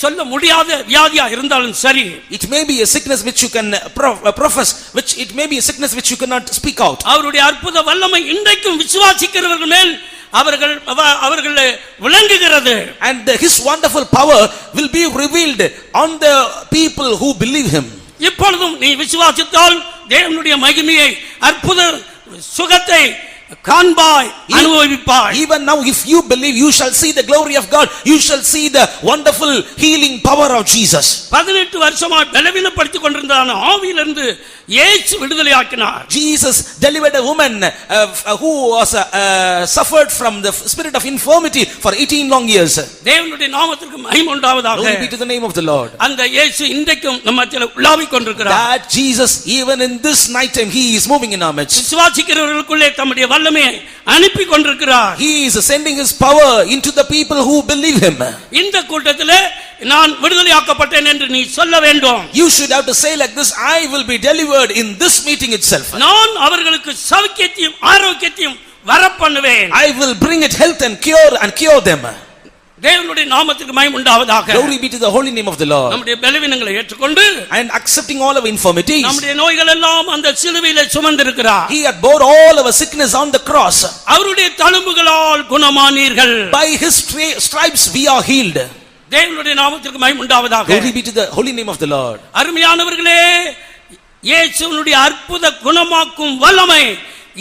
சொல்ல முடியாத வியாதியா இருந்தாலும் சரி, it may be a sickness which you can profess, which it may be a sickness which you cannot speak out. அவருடைய அற்புத வல்லமை இன்றைக்கும் விசுவாசிக்கிறவர்கள் மேல் அவர்கள் விளங்குகிறது. And his wonderful power will be revealed on the people who believe him. இப்பொழுதும் நீ விசுவாசித்தால் தேவனுடைய மகிமையை அற்புத சுகத்தை காண்பாய், அனுபவிப்பாய். Even now if you believe, you shall see the glory of God, you shall see the wonderful healing power of Jesus. 18 வருஷமாய் பலவீனப்படுத்திக் கொண்டிருந்தான ஆவியிலிருந்து இயேசு விடுதலையாக்கினார். Jesus delivered a woman who was suffered from the spirit of infirmity for 18 long years. தேவனுடைய நாமத்திற்கு மகிமை உண்டாவதாக. Glory be to the name of the Lord. அந்த இயேசு இன்றைக்கும் நம்ம மத்தியிலே உலாவிக் கொண்டிருக்கிறார். That Jesus, even in this night time, he is moving in our midst. விசுவாசிக்கிறவர்களுக்குள்ளே தம்முடைய வல்லமையை அனுப்பி கொண்டிருக்கிறார். He is sending his power into the people who believe him. இந்த கூட்டத்திலே நான் விடுதலையாக்கப்பட்டேன் என்று நீ சொல்ல வேண்டும். You should have to say like this, I will be delivered in this meeting itself. நான் அவர்களுக்கு சௌக்கியத்தையும் ஆரோக்கியத்தையும் வரப்பண்ணுவேன். I will bring it health and cure them. தேவனுடைய நாமத்துக்கு மகிமை உண்டாவதாக. Glory be to the holy name of the Lord. நம்முடைய பலவீனங்களை ஏற்றுக்கொண்டு and accepting all our infirmities, நம்முடைய நோய்கள் எல்லாம் அந்த சிலுவையிலே சுமந்திருக்கிறார். He had bore all our sickness on the cross. அவருடைய தழும்புகளால் குணமானீர்கள். By his stripes we are healed. தேவனுடைய நாமத்துக்கு மகிமை உண்டாவதாக. Glory be to the holy name of the Lord. அருமையானவர்களே, இயேசுவினுடைய அற்புத குணமாக்கும் வல்லமை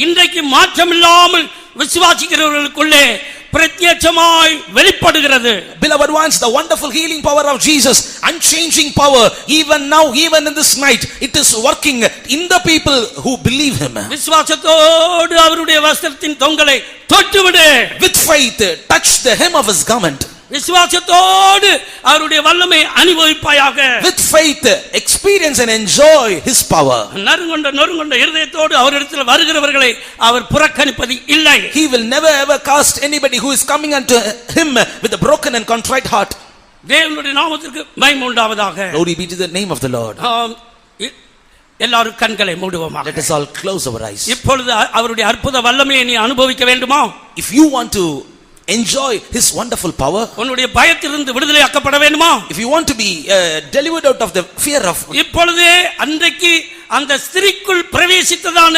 இன்றைக்கு மாற்றமில்லாமல் விசுவாசிக்கிறவர்களுக்குள்ளே பிரத்யட்சமாய் வெளிப்படுகிறது. Beloved ones, the wonderful healing power of Jesus, unchanging power, even now, even in this night, it is working in the people who believe him. விசுவாசத்தோடு அவருடைய வஸ்திரத்தின் தொங்கலை தொட்டுவிடு. With faith touch the hem of his garment. விசுவாசத்தோடு அவருடைய வல்லமை அனுபவிப்பாயாக. With faith experience and enjoy his power. நறுங்கொண்ட இருதயத்தோடு அவரிடத்தில் வருகிறவர்களை அவர் புறக்கணிப்பது இல்லை. He will never ever cast anybody who is coming unto him with a broken and contrite heart. தேவனுடைய நாமத்திற்கு மகிமை உண்டாவதாக. Glory be to the name of the Lord. எல்லாரும் கண்களை மூடுவோமாக. Let us all close our eyes. இப்பொழுது அவருடைய அற்புத வல்லமையை நீ அனுபவிக்க வேண்டுமா? If you want to enjoy his wonderful power, உன்னுடைய பயத்திலிருந்து விடுதலையாக்கப்பட வேண்டுமா? if you want to be delivered out of the fear of, இப்பொழுதே அன்றைக்கு அந்த ஸ்திரீக்குள் பிரவேசித்ததான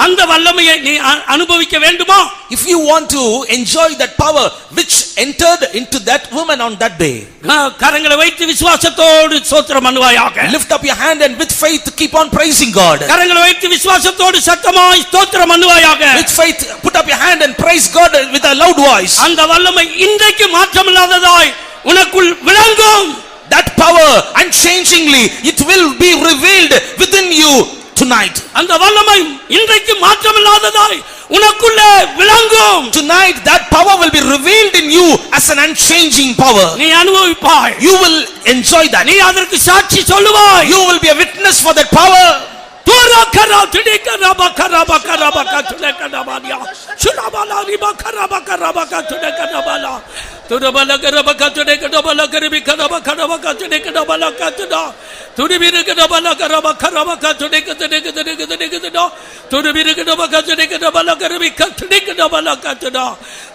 அந்த வல்லமையை நீ அனுபவிக்க வேண்டுமா? if you want to enjoy that power which entered into that woman on that day, கரங்களை வைத்து விசுவாசத்தோடு ஸ்தோத்திரம் பண்ணுவாயாக. lift up your hand and with faith keep on praising God. கரங்களை வைத்து விசுவாசத்தோடு சத்தமாய் ஸ்தோத்திரம் பண்ணுவாயாக. with faith put up your hand and praise God with a loud voice. அந்த வல்லமை இன்றைக்கு மாற்றமில்லாததாய் உனக்குள் விளங்கும். that power unchangingly it will be revealed within you tonight. அந்த வல்லமை இன்றைக்கு மாற்றமில்லாததாய் உனக்குள்ளே விளங்கும். Tonight that power will be revealed in you as an unchanging power. நீ அனுபவிப்பாய். You will enjoy that. நீ அதற்கு சாட்சி சொல்லுவாய். You will be a witness for that power. தோரா கரா திடிகரா பக்கரா பக்கரா பக்க துடகரா பாலியா சுனாபாலா ரிபா கரா பக்கரா பக்க துடகரா பாலா துரபல கரா பக்க துடகரா பாலா கரிபி கரா பக்கரா பக்க துடகரா பாலா கத்துடா துரிபிரு கரா பாலா கரா பக்கரா பக்க துடகதடகதடகதடகதடா துரிபிரு கரா பக்க துடகரா பாலா கரிபி கத்துடகரா பாலா கத்துடா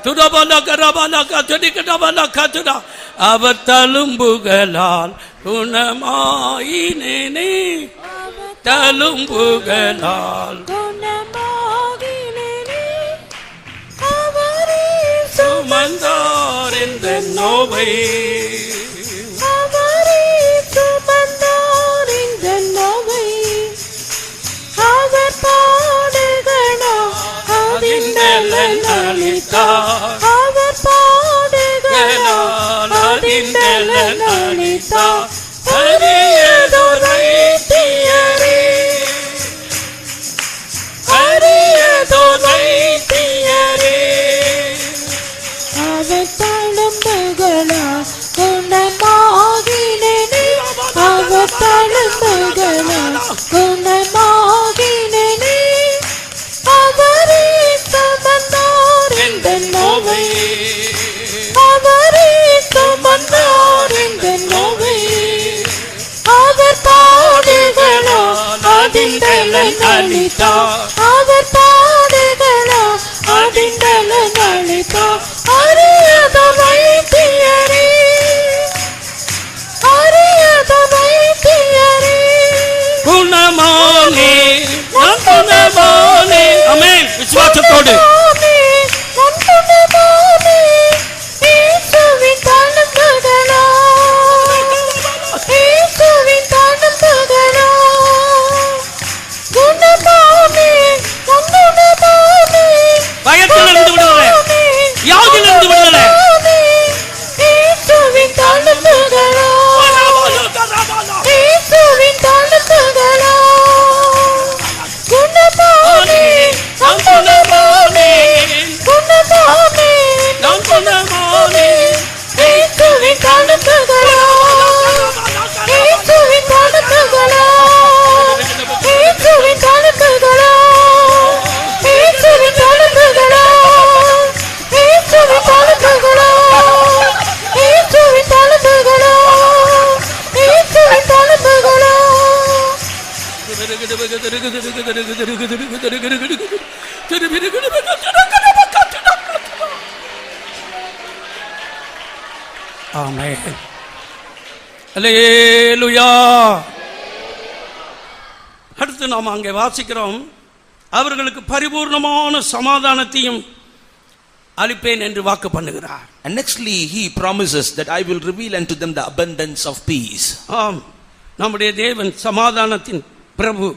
துரபல கரா பாலா கத்துடகரா பாலா கத்துடா அவர் தழும்புகளால் குணமாயினேனே தழும்புகளால் குணமாகினேனே அவரே சுமந்தார் இந்த நோவை அவரே சுமந்தார் இந்த நோவை அவர் பாடுகளா அதிண்டலன் அளித்தார் அவர் பாடுகளா அதிண்டலன் அளித்தார் அரியதொரை தியரே அரியதொரை தியரே அவர் தழும்புகளா குணமாகினேனே அவர் தழும்புகளா குணமாகினேனே அவரே சுமந்தார் இந்த நோவை அவரே சுமந்தார் இந்த நோவை அவர் பாடுகளா அதிண்டலன் அளித்தார் அவர் பாடுகளா அதிண்டலன் அளித்தார் அரியத வைத்தியரே அரியத வைத்தியரே குணமானே குணமானே ஆமென் விசுவாசத்தோடு குணமானே இயேசுவின் தழும்புகளா இயேசுவின் தழும்புகளா குணமானே குணமானே பயத்திலிருந்து விடுதலை யாதிலிருந்து விடுதலை இயேசுவின் தழும்புகளா இயேசுவின் தழும்புகளா ஆமென். அல்லேலூயா. அடுத்து நாம் அங்கே வாசிக்கிறோம், அவர்களுக்கு பரிபூர்ணமான சமாதானத்தையும் அளிப்பேன் என்று வாக்கு பண்ணுகிறார். And nextly he promises that I will reveal unto them the abundance of peace. ஆம், நம்முடைய தேவன் சமாதானத்தின் பிரபு.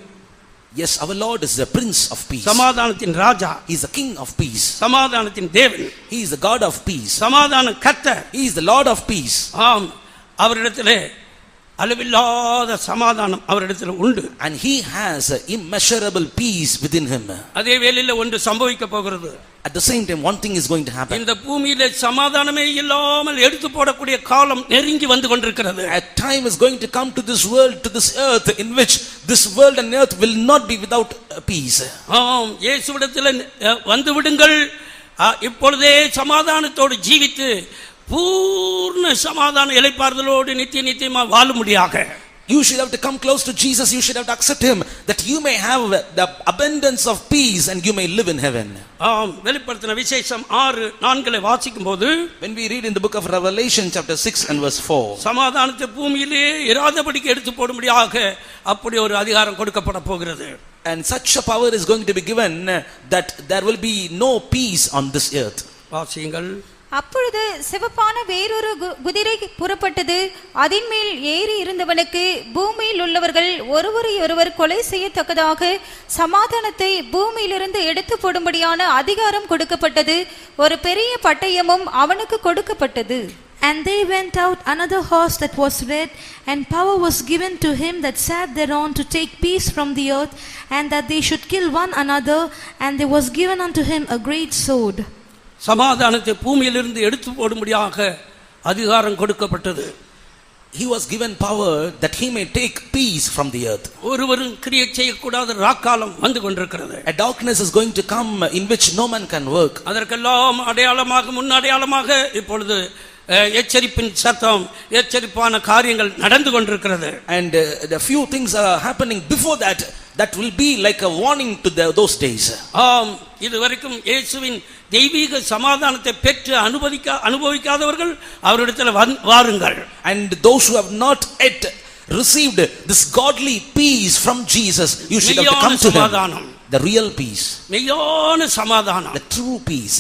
Yes, our Lord is the Prince of Peace. சமாதானத்தின் ராஜா. He is the King of Peace. சமாதானத்தின் தேவன். He is the God of peace. சமாதான கர்த்தர். He is the Lord of peace. ஆம், அவரிடத்திலே அளவில்லாத சமாதானம் அவரிடத்தில் உண்டு. And he has immeasurable peace within him. அதே வேளையில ஒன்று சம்பவிக்க போகிறது. At the same time, one thing is going to happen. இந்த பூமியிலே சமாதானமே இல்லாமல் எடுத்து போடக்கூடிய காலம் நெருங்கி வந்து கொண்டிருக்கிறது. A time is going to come to this world, to this earth, in which this world and earth will not be without peace. ஆம், இயேசுவிடத்தில் வந்து விடுங்கள், இப்பொழுதே சமாதானத்தோடு ஜீவித்து பூர்ண சமாதான இளைப்பாறுதலோடு நித்திய நித்தியமா வாழும்படியாக. You should have to come close to Jesus. You should have to accept him, that you may have the abundance of peace and you may live in heaven. ஆம், வெளிப்படுத்தின விசேஷம் 6:4 வாசிக்கும் போது, when we read in the book of Revelation chapter 6 and verse 4, சமாதானத்தை பூமியிலே இராதபடிக்கு எடுத்து போடும்படியாக அப்படி ஒரு அதிகாரம் கொடுக்கப்பட போகிறது. and such a power is going to be given that there will be no peace on this earth. வாசியுங்கள். அப்பொழுது சிவப்பான வேறொரு குதிரை புறப்பட்டது. அதின் மேல் ஏறி இருந்தவனுக்கு பூமியில் உள்ளவர்கள் ஒருவரை ஒருவர் கொலை செய்யத்தக்கதாக சமாதானத்தை பூமியிலிருந்து எடுத்து போடும்படியான அதிகாரம் கொடுக்கப்பட்டது. ஒரு பெரிய பட்டயமும் அவனுக்கு கொடுக்கப்பட்டது. And they went out another horse that was red, and power was given to him that sat thereon to take peace from the earth, and that they should kill one another, and there was given unto him a great sword. சமாதானத்தை பூமியிலிருந்து எடுத்து போடும்படியாக அதிகாரம் கொடுக்கப்பட்டது. He was given power that he may take peace from the earth. ஒருவரும் கிரியை செய்யக்கூடாத ராக்காலம் வந்து கொண்டிருக்கிறது. A darkness is going to come in which no man can work. அதற்கெல்லாம் அடையாளமாக, முன் அடையாளமாக இப்பொழுது எச்சரிப்பின் சத்தம், எச்சரிப்பான காரியங்கள் நடந்து கொண்டிருக்கிறது. And the few things are happening before that, that will be like a warning to those days. ஆம், இதுவரைக்கும் இயேசுவின் தெய்வீக சமாதானத்தை பெற்று அனுபவிக்காதவர்கள் அவரிடத்தில் வாருங்கள். And those who have not yet received this godly peace from Jesus, you should have to come to him. The real peace, மெய்யான சமாதானம், the true peace,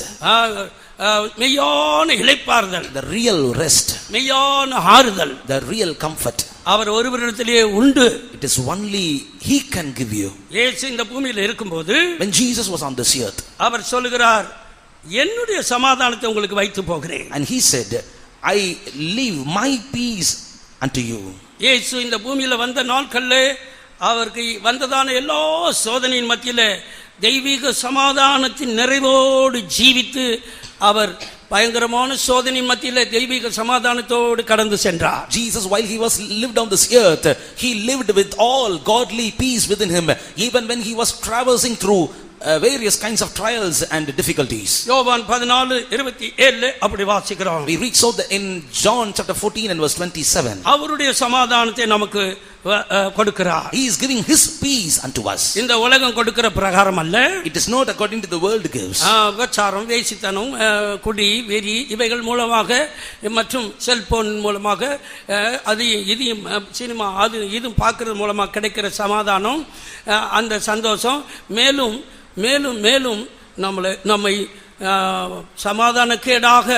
மெய்யான இளைப்பாறுதல், the real rest, மெய்யான ஆறுதல், the real comfort. அவர் ஒருவரிடத்திலே உண்டு. It is only he can give you. இயேசு இந்த பூமியில் இருக்கும்போது, when Jesus was on this earth, அவர் சொல்லுகிறார், என்னுடைய சமாதானத்தை உங்களுக்கு வைத்து போகிறேன். and he said, I leave my peace unto you. இயேசு இந்த பூமியில வந்த நாட்களிலே அவருக்கு வந்ததான எல்லா சோதனையின் மத்தியிலே தெய்வீக சமாதானத்தின் நிறைவோடு ஜீவித்து அவர் பயங்கரமான சோதனையின் மத்தியிலே தெய்வீக சமாதானத்தோடு கடந்து சென்றார். Jesus, while he was lived on this earth, he lived with all godly peace within him, even when he was traversing through various kinds of trials and difficulties. யோவான் 14:27 அப்படி வாசிக்கிறோம். We read so in John chapter 14 and verse 27. அவருடைய சமாதானத்தை நமக்கு கொடுக்கிறார். He is giving his peace unto us. இந்த உலகம் கொடுக்கிற பிரகாரம் அல்ல. It is not according to the world gives. விபச்சாரம், வேசித்தனம், குடி, வெறி இவைகள் மூலமாக மற்றும் செல்போன் மூலமாக இதையும் சினிமா அது இதுவும் பார்க்கறது மூலமாக கிடைக்கிற சமாதானம், அந்த சந்தோஷம் மேலும் மேலும் மேலும் நம்மை சமாதானக்கேடாக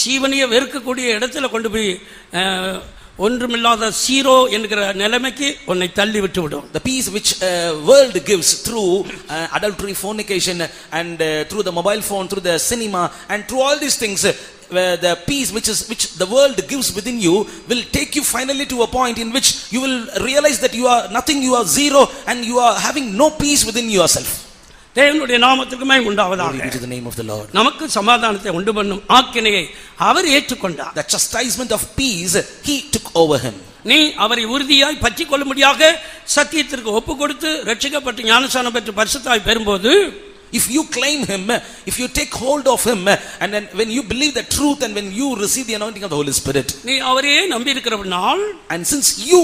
ஜீவனையை வெறுக்கக்கூடிய இடத்துல கொண்டு போய் ஒன்றுமில்லாத சீரோ என்கிற நிலைமைக்கு உன்னை தள்ளி விட்டு விடும். The peace which world gives through adultery, fornication, and through the mobile phone, through the cinema, and through all these things, the peace which the world gives within you will take you finally to a point in which you will realize that you are nothing, you are zero, and you are having no peace within yourself. தேவனுடைய நாமத்துக்கு மகிமை உண்டாவதாக. Glory be to the name of the Lord. நமக்கு சமாதானத்தை உண்டு பண்ணும் ஆக்கினையை அவர் ஏற்றுக்கொண்டார். The chastisement of peace he took over him. நீ அவரை உறுதியாய் பற்றிக் கொள்ளும்படியாக சத்தியத்திற்கு ஒப்பு கொடுத்து ரட்சிக்கப்பட்டு ஞானஸ்நானம் பெற்று பரிசுத்தாய் பெறும்போது, If you claim him, if you take hold of him, and then when you believe the truth and when you receive the anointing of the Holy Spirit, நீ அவரே நம்பி இருக்கிறவனால், and since you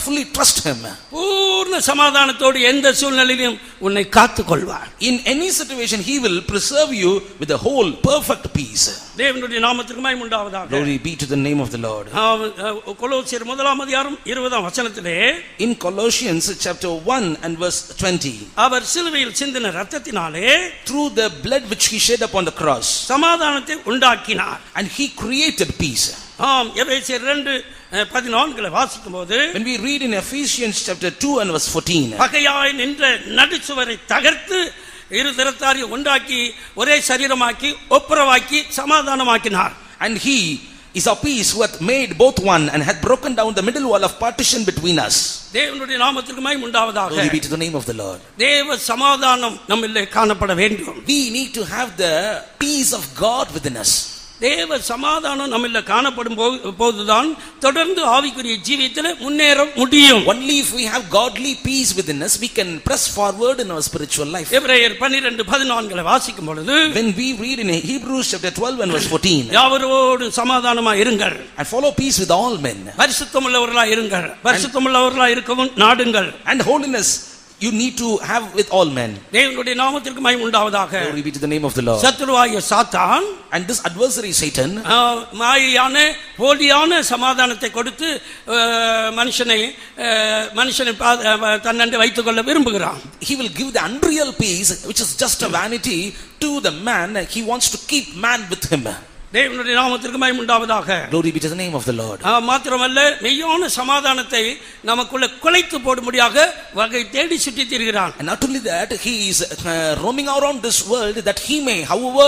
fully trust him, பூர்ண சமாதானத்தோடு எந்த சூழ்நிலையிலும் உன்னை காத்துக்கொள்வார். in any situation he will preserve you with the whole perfect peace. தேவனுடைய நாமத்திற்கு மகிமை உண்டாவதாக. Glory be to the name of the Lord. கொலோசியர் 1:20 in Colossians chapter 1 and verse 20, அவர் சிலுவையில் சிந்தின இரத்தத்தினாலே, through the blood which he shed upon the cross, சமாதானத்தை உண்டாக்கினார். and he created peace. எபேசியர் 2:14 வாசிக்கும்போது, when we read in Ephesians chapter 2 and verse 14, பகையாய் நின்ற நடுச்சுவரை தகர்த்து இரு திறத்தாரை உண்டாக்கி ஒரே சரீரமாக்கி ஒப்புரவாக்கி சமாதானமாக்கினார். and he is of peace who hath made both one and hath broken down the middle wall of partition between us. தேவனுடைய நாமத்திற்கு மகிமை உண்டாவதாக. Glory be to the name of the Lord. தேவ சமாதானம் நம்மிலே காணப்பட வேண்டும். We need to have the peace of God within us. தேவ சமாதானம் நம்மிலே காணப்படும் போதுதான் தொடர்ந்து ஆவிக்குரிய ஜீவியத்தில் முன்னேற முடியும். Only if we have godly peace within us we can press forward in our spiritual life. எபிரேயர் 12:14 வாசிக்கும் பொழுது, when we read in Hebrews chapter 12 and verse 14, யாவரோடு சமாதானமாய் இருங்கள், and follow peace with all men, பரிசுத்தமுள்ளவர்களாய் இருங்கள், பரிசுத்தமுள்ளவர்களாய் இருக்கவும் நாடுங்கள், and holiness you need to have with all men. தேவனுடைய நாமத்திற்கு மகிமை உண்டாவதாக. Glory be to the name of the Lord. சத்துருவாகிய சாத்தான், and this adversary Satan, மாயையான போலியான சமாதானத்தை கொடுத்து மனுஷனை தன்னண்டை வைத்துக் கொள்ள விரும்புகிறான். he will give the unreal peace which is just a vanity to the man. He wants to keep man with him. தேவனுடைய நாமத்திற்கு மகிமை உண்டாவதாக. Glory be to the name of the Lord. மாத்திரமல்ல, மெய்யான சமாதானத்தை நமக்குள்ள குலைத்து போடும்படியாக வகை தேடி சுற்றி திரிகிறான். And not only that, he is roaming around this world that he may however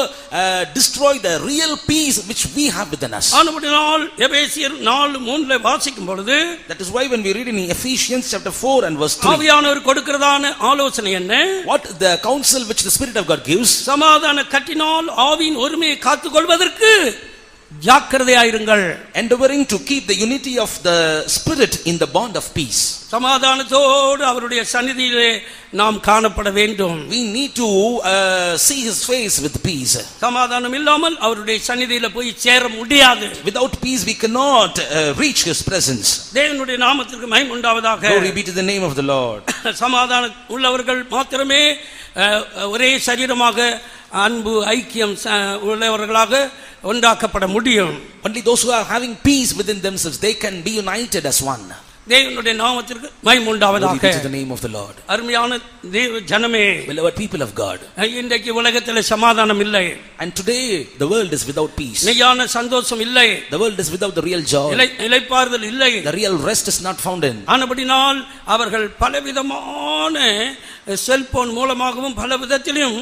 destroy the real peace which we have within us. ஆனபடியால் எபேசியர் 4:3 வாசிக்கும் பொழுது, that is why when we read in Ephesians chapter 4 and verse 3, ஆவியானவர் கொடுக்கிறதான ஆலோசனை என்ன? what the counsel which the Spirit of God gives, சமாதான கட்டினால் ஆவியின் ஒருமையை காத்துக்கொள்வதற்கு ஜாக்கிரதையாயிருங்கள், endeavoring to keep the unity of the Spirit in the bond of peace. சமாதானத்தோடு அவருடைய சந்நிதியிலே நாம் காணப்பட வேண்டும். we need to see his face with peace. சமாதானம் இல்லாமல் அவருடைய சந்நிதியில போய் சேர முடியாது. without peace we cannot reach his presence. தேவனுடைய நாமத்திற்கு மகிமை உண்டாவதாக. Glory be to the name of the Lord. சமாதானம் உள்ளவர்கள் மாத்திரமே ஒரே சரீரமாக அன்பு ஐக்கியம் உள்ளவர்களாக உண்டாக்கப்பட முடியும். only those who are having peace within themselves, they can be united as one. தேவனுடைய நாமத்திற்கு மகிமை உண்டாவதாக. Glory be to the name of the Lord. அருமையான தேவ ஜனமே, beloved people of God, இன்றைக்கு உலகத்தில் சமாதானம் இல்லை. and today the world is without peace. மெய்யான சந்தோஷம் இல்லை. the world is without the real joy. இளைப்பாறுதல் இல்லை. the real rest is not found in. ஆனபடினால் அவர்கள் பலவிதமான செல்போன் மூலமாகவும் பல விதத்திலும்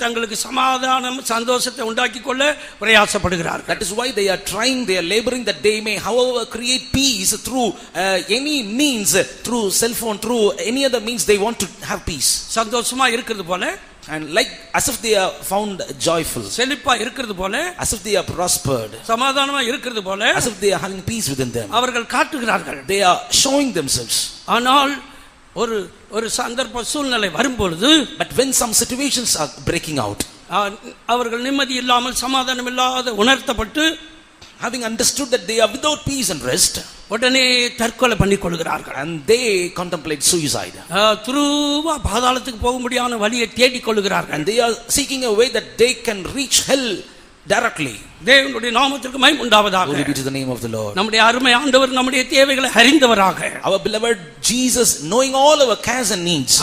தங்களுக்கு சமாதானம் சந்தோஷத்தை உண்டாக்கி கொள்ள பிரயாசப்படுகிறார்கள். that is why they are trying, they are laboring that they may however create peace through any means, through cell phone, through any other means they want to have peace. சந்தோஷமா இருக்கிறது போல, and like as if they are found joyful, செழிப்பா இருக்கிறது போல, as if they are prospered, சமாதானமா இருக்கிறது போல, as if they are having peace within them, அவர்கள் காட்டுகிறார்கள். they are showing themselves. ஆனால் ஒரு சந்தர்ப்ப சூழ்நிலை வரும்பொழுது, but when some situations are breaking out, அவர்கள் நிம்மதி இல்லாமல் சமாதானம் இல்லாத உணர்த்தப்பட்டு, having understood that they are without peace and rest, உடனே தற்கொலை பண்ணிக் கொள்கிறார்கள். and they contemplate suicide. Dhruva பாதாளத்துக்கு போக முடியாத வழியை தேடிக் கொள்கிறார்கள். and they are seeking a way that they can reach hell directly. தேவனுடைய நாமத்திற்கு மகிமை உண்டாவதாக. Glory be to the name of the Lord. நம்முடைய அருமை ஆண்டவர் நம்முடைய தேவைகளை அறிந்தவராக, our beloved Jesus knowing all our cares and needs,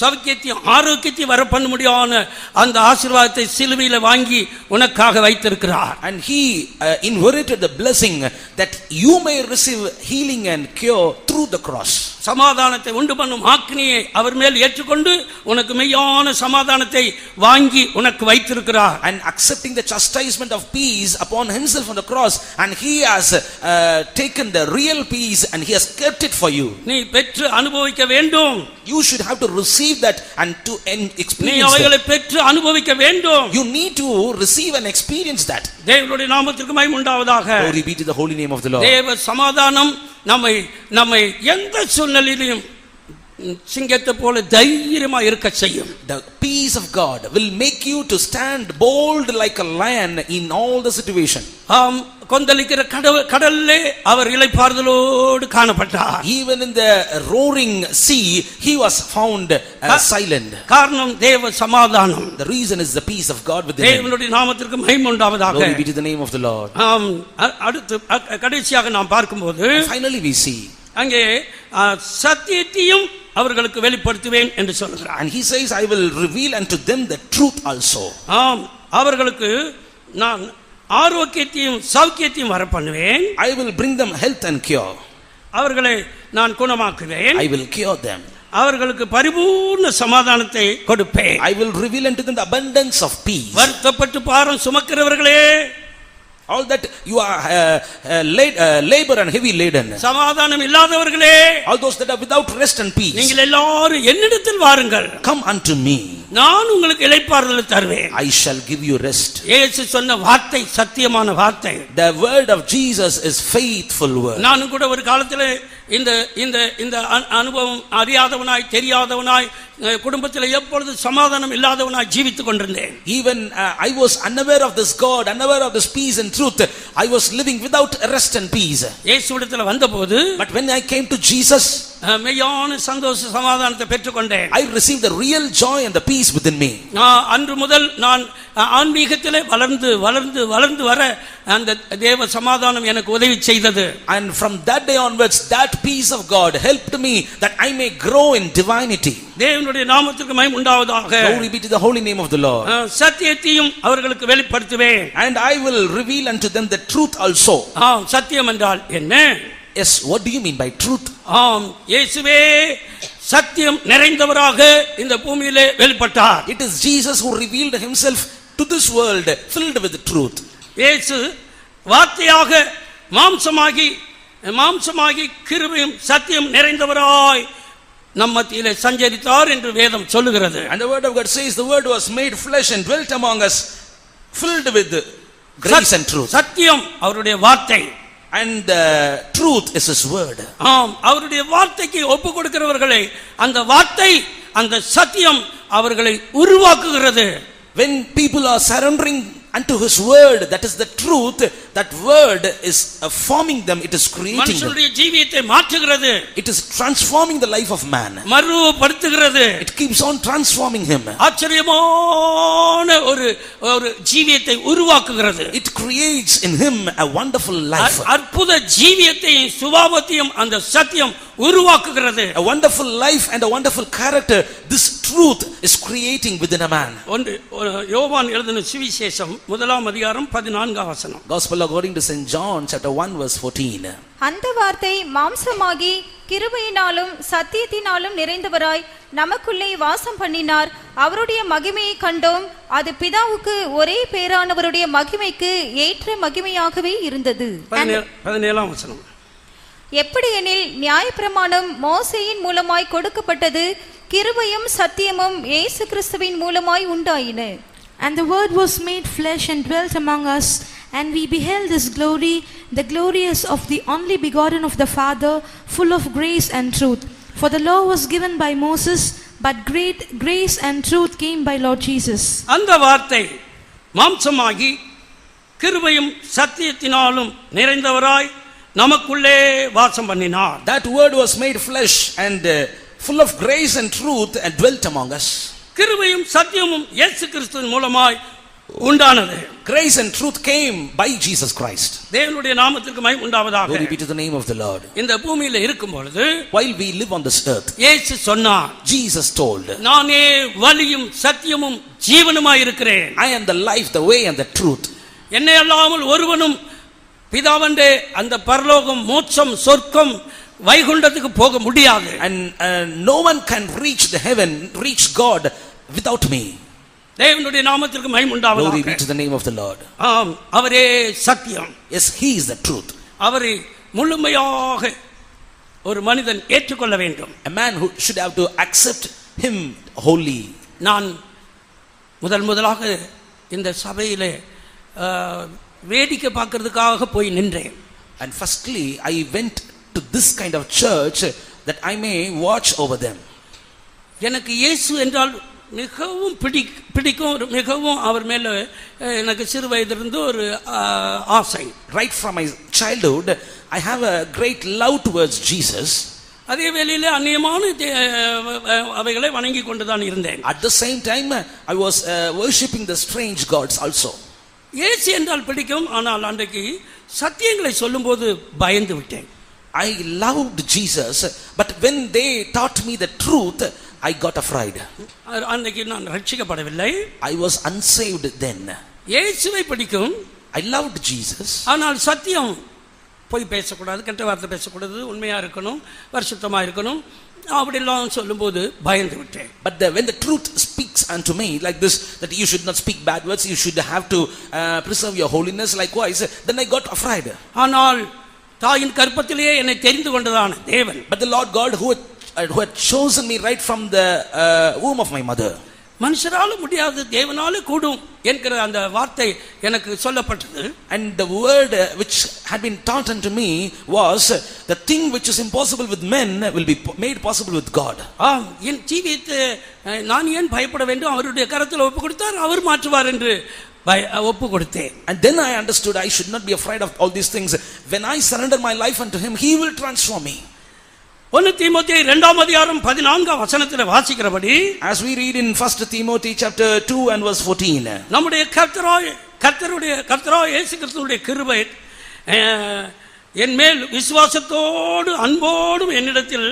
சௌக்கியத்தையும் ஆரோக்கியத்தையும் வர பண்ண முடியாத அந்த ஆசீர்வாதத்தை சிலுவையில வாங்கி உனக்காக வைத்திருக்கிறார். and he inherited the blessing that you may receive healing and cure through the cross. சமாதானத்தை உண்டு பண்ணும் ஆக்கினியை அவர் மேல் ஏற்றுக்கொண்டு உனக்கு மெய்யான சமாதானத்தை வாங்கி உனக்கு வைத்திருக்கிறார். and accepting the chastisement of peace upon himself on the cross, and he has taken the real peace and he has kept it for you. நீ பெற்று அனுபவிக்க வேண்டும். you should have to receive that and to experience. நீ அவைகளை பெற்று அனுபவிக்க வேண்டும். you need to receive and experience that. தேவனுடைய நாமத்திற்கு மகிமை உண்டாவதாக. Glory be to the holy name of the Lord. தேவ சமாதானம் நம்மை எந்த சூழ்நிலையிலும் சிங்கத்தை போல தைரியமா இருக்க செய்யும். The peace of God will make you to stand bold like a lion in all the situation. ஆம், கொந்தளிக்கிற கடல்லே அவர் இளைப்பாறுதலோடு காணப்பட்டார். Even in the roaring sea he was found silent. காரணம் தேவ சமாதானம். The reason is the peace of God within him. தேவனுடைய நாமத்திற்கு மகிமை உண்டாவதாக. Glory be to the name of the Lord. ஆம், அடுத்து கடைசியாக நாம் பார்க்கும்போது Finally we see, அங்கே சத்தியத்தையும் அவர்களுக்கு வெளிப்படுத்துவேன் என்று சொல்கிறார். and he says, I will reveal unto them the truth also. ஆம், அவர்களுக்கு நான் ஆரோக்கியத்தையும் சௌக்கியத்தையும் வர பண்ணுவேன். I will bring them health and cure. அவர்களை நான் குணமாக்குவேன். I will cure them. அவர்களுக்கு பரிபூர்ண சமாதானத்தை கொடுப்பேன். I will reveal unto them the abundance of peace. வருத்தப்பட்டு பாரம் சுமக்கிறவர்களே, all that you are labor and heavy laden, சமாதானம் இல்லாதவர்களே, all those that are without rest and peace, நீங்கள் எல்லாரும் என்னிடத்தில் வாருங்கள். come unto me, நான் உங்களுக்கு இளைப்பாறுதலை தருவேன். I shall give you rest. இயேசு சொன்ன வார்த்தை சத்தியமான வார்த்தை. The word of Jesus is faithful word. நானும் கூட ஒரு காலத்தில் இந்த இந்த இந்த அனுபவம் அறியாதவனாய் தெரியாதவனாய் குடும்பத்தில் எப்பொழுது சமாதானம் இல்லாதவனாய் ஜீவித்துக் கொண்டிருந்தேன். Even I was unaware of this God, unaware of this peace and truth. I was living without rest and peace. இயேசுவிடத்தில் வந்தபோது, but when I came to Jesus, மெய்யான சந்தோஷ சமாதானத்தை பெற்றுக்கொண்டேன். I received the real joy and the peace within me. அன்று முதல் நான் ஆன்மீகத்திலே வளர்ந்து வளர்ந்து வளர்ந்து வர அந்த தேவ சமாதானம் எனக்கு உதவி செய்தது. And from that day onwards, that peace of God helped me that I may grow in divinity. தேவனுடைய நாமத்திற்கு மகிமை உண்டாவதாக. Glory be to the holy name of the Lord. சத்தியத்தையும் அவர்களுக்கு வெளிப்படுத்துவேன். And I will reveal unto them the truth also. சத்தியம் என்றால் என்ன? Yes, what do you mean by truth? இயேசுவே சத்தியம் நிறைந்தவராக இந்த பூமியிலே வெளிப்பட்டார். It is Jesus who revealed himself to this world filled with truth. இயேசு வார்த்தையாக மாம்சமாகி கிருபையும் சத்தியம் நிறைந்தவராய் நம் மத்தியிலே சஞ்சரித்தார் என்று வேதம் சொல்லுகிறது. And the word of God says the word was made flesh and dwelt among us filled with grace and truth. சத்தியம் அவருடைய வார்த்தை. And the truth is his word. அவருடைய வார்த்தைக்கு ஒப்பு கொடுக்கிறவர்களை அந்த வார்த்தை அந்த சத்தியம் அவர்களை உருவாக்குகிறது. When people are surrendering unto his word, that is the truth, that word is forming them, it is creating them. மனுஷனுடைய ஜீவியத்தை மாற்றுகிறது. It is transforming the life of man. மறுபடுத்துகிறது. It keeps on transforming him. ஆச்சரியமான ஒரு ஜீவியத்தை உருவாக்குகிறது. It creates in him a wonderful life. அற்புத ஜீவியத்தையும் சுபாவத்தையும் அந்த சத்தியம் உருவாக்குகிறது. A wonderful life and a wonderful character this truth is creating within a man. யோவான் எழுதின சுவிசேஷம் 1ஆம் அதிகாரம் 14ஆம் வசனம். Gospel according to St. John chapter 1 verse 14. அந்த வார்த்தை மாம்சமாகி கிருபையினாலும் சத்தியத்தினாலும் நிறைந்தவராய் நமக்குள்ளே வாசம் பண்ணினார். அவருடைய மகிமையை கண்டோம். அது பிதாவுக்கு ஒரே பேரானவருடைய மகிமைக்கு ஏற்ற மகிமையாகவே இருந்தது. 17ஆம் வசனம். எப்படி எனில் நியாயப்பிரமாணம் மோசேயின் மூலமாய் கொடுக்கப்பட்டது, கிருபையும் சத்தியமும் இயேசு கிறிஸ்துவின் மூலமாய் உண்டாயின. And the word was made flesh and dwelt among us, and we beheld his glory, the glory as of the only begotten of the Father, full of grace and truth. For the law was given by Moses, but great grace and truth came by Lord Jesus. அந்த வார்த்தை மாம்சமாகி கிருபையும் சத்தியத்தினாலும் நிறைந்தவராய் நமக்குள்ளே வாசம் பண்ணினார். That word was made flesh and full of grace and truth and dwelt among us. கிருபையும் சத்தியமும் இயேசு கிறிஸ்துவின் மூலமாய் உண்டானது. Grace and truth came by Jesus Christ. தேவனுடைய நாமத்திற்கு மகிமை உண்டாவதாக. Glory be to the name of the Lord. இந்த பூமியில இருக்கும் பொழுது while we live on this earth, இயேசு சொன்னார், Jesus told, நானே வழியும் சத்தியமும் ஜீவனுமாய் இருக்கிறேன். I am the life, the way and the truth. என்னை அல்லாமல் ஒருவனும் பிதாவண்டே அந்த பரலோகம் மோட்சம் சொர்க்கம் வைகுண்டத்துக்கு போக முடியாது. And no one can reach the heaven, reach God without me. தேவனுடைய நாமத்திற்கு மகிமை உண்டாவதாக. Glory be to the name of the Lord. அவரே சத்தியம். Yes, he is the truth. அவரை முழுமையாக ஒரு மனிதன் ஏற்றுக்கொள்ள வேண்டும். A man who should have to accept him wholly. நான் முதலாக இந்த சபையிலே வேடிக்கை பார்க்கிறதுக்காக போய் நின்றேன். And firstly I went to this kind of church that I may watch over them. எனக்கு இயேசு என்றால் மிகவும் பிடிக்கும், மிகவும் அவர் மேல எனக்கு சிறு வயதிலிருந்து ஒரு ஆசை. Right from my childhood I have a great love towards Jesus. அதே வேளையிலே அந்நியமான அவைகளை வணங்கி கொண்டுதான் இருந்தேன். At the same time I was worshipping the strange gods also. இயேசு என்றால் பிடிக்கும், ஆனால் அன்றைக்கு சத்தியங்களை சொல்லும்போது பயந்து விட்டேன். I loved Jesus, but when they taught me the truth I got afraid. அன்றைக்கு நான் ரட்சிக்கப்படவில்லை. I was unsaved then. இயேசுவை பிடிக்கும், I loved Jesus, ஆனால் சத்தியம் போய் பேசக்கூடாது, கெட்ட வார்த்தை பேசக்கூடாது, உண்மையா இருக்கணும், பரிசுத்தமா இருக்கணும், அப்படிலாம் சொல்லும்போது பயந்து விட்டேன். But when the truth speaks unto me like this, that you should not speak bad words, you should have to preserve your holiness, likewise, then I got afraid. ஆனால் தாயின் கர்ப்பத்திலேயே என்னை தெரிந்து கொண்டதான தேவன், But the Lord God who had chosen me right from the womb of my mother, மனுஷரால முடியாது தேவனால கூடும் என்கிற அந்த வார்த்தை எனக்கு சொல்லப்பட்டது. and the word which had been taught unto me was the thing which is impossible with men will be made possible with God. என் ஜீவியத்தை நான் ஏன் பயப்பட வேண்டும், அவருடைய கரத்தில் ஒப்பு கொடுத்தார், அவர் மாற்றுவார் என்று ஒப்பு கொடுத்தேன். And then I understood I should not be afraid of all these things. When I surrender my life unto him, he will transform me. 1 தீமோத்தேயு 2ஆம் அதிகாரம் 14ஆம் வசனத்திலே வாசிக்கிறபடி, as we read in 1 Timothy chapter 2 and verse 14, நம்முடைய கர்த்தராகிய இயேசு கிறிஸ்துவின் கிருபை என் மேல் விசுவாசத்தோடு அன்போடும் என்னிடத்தில்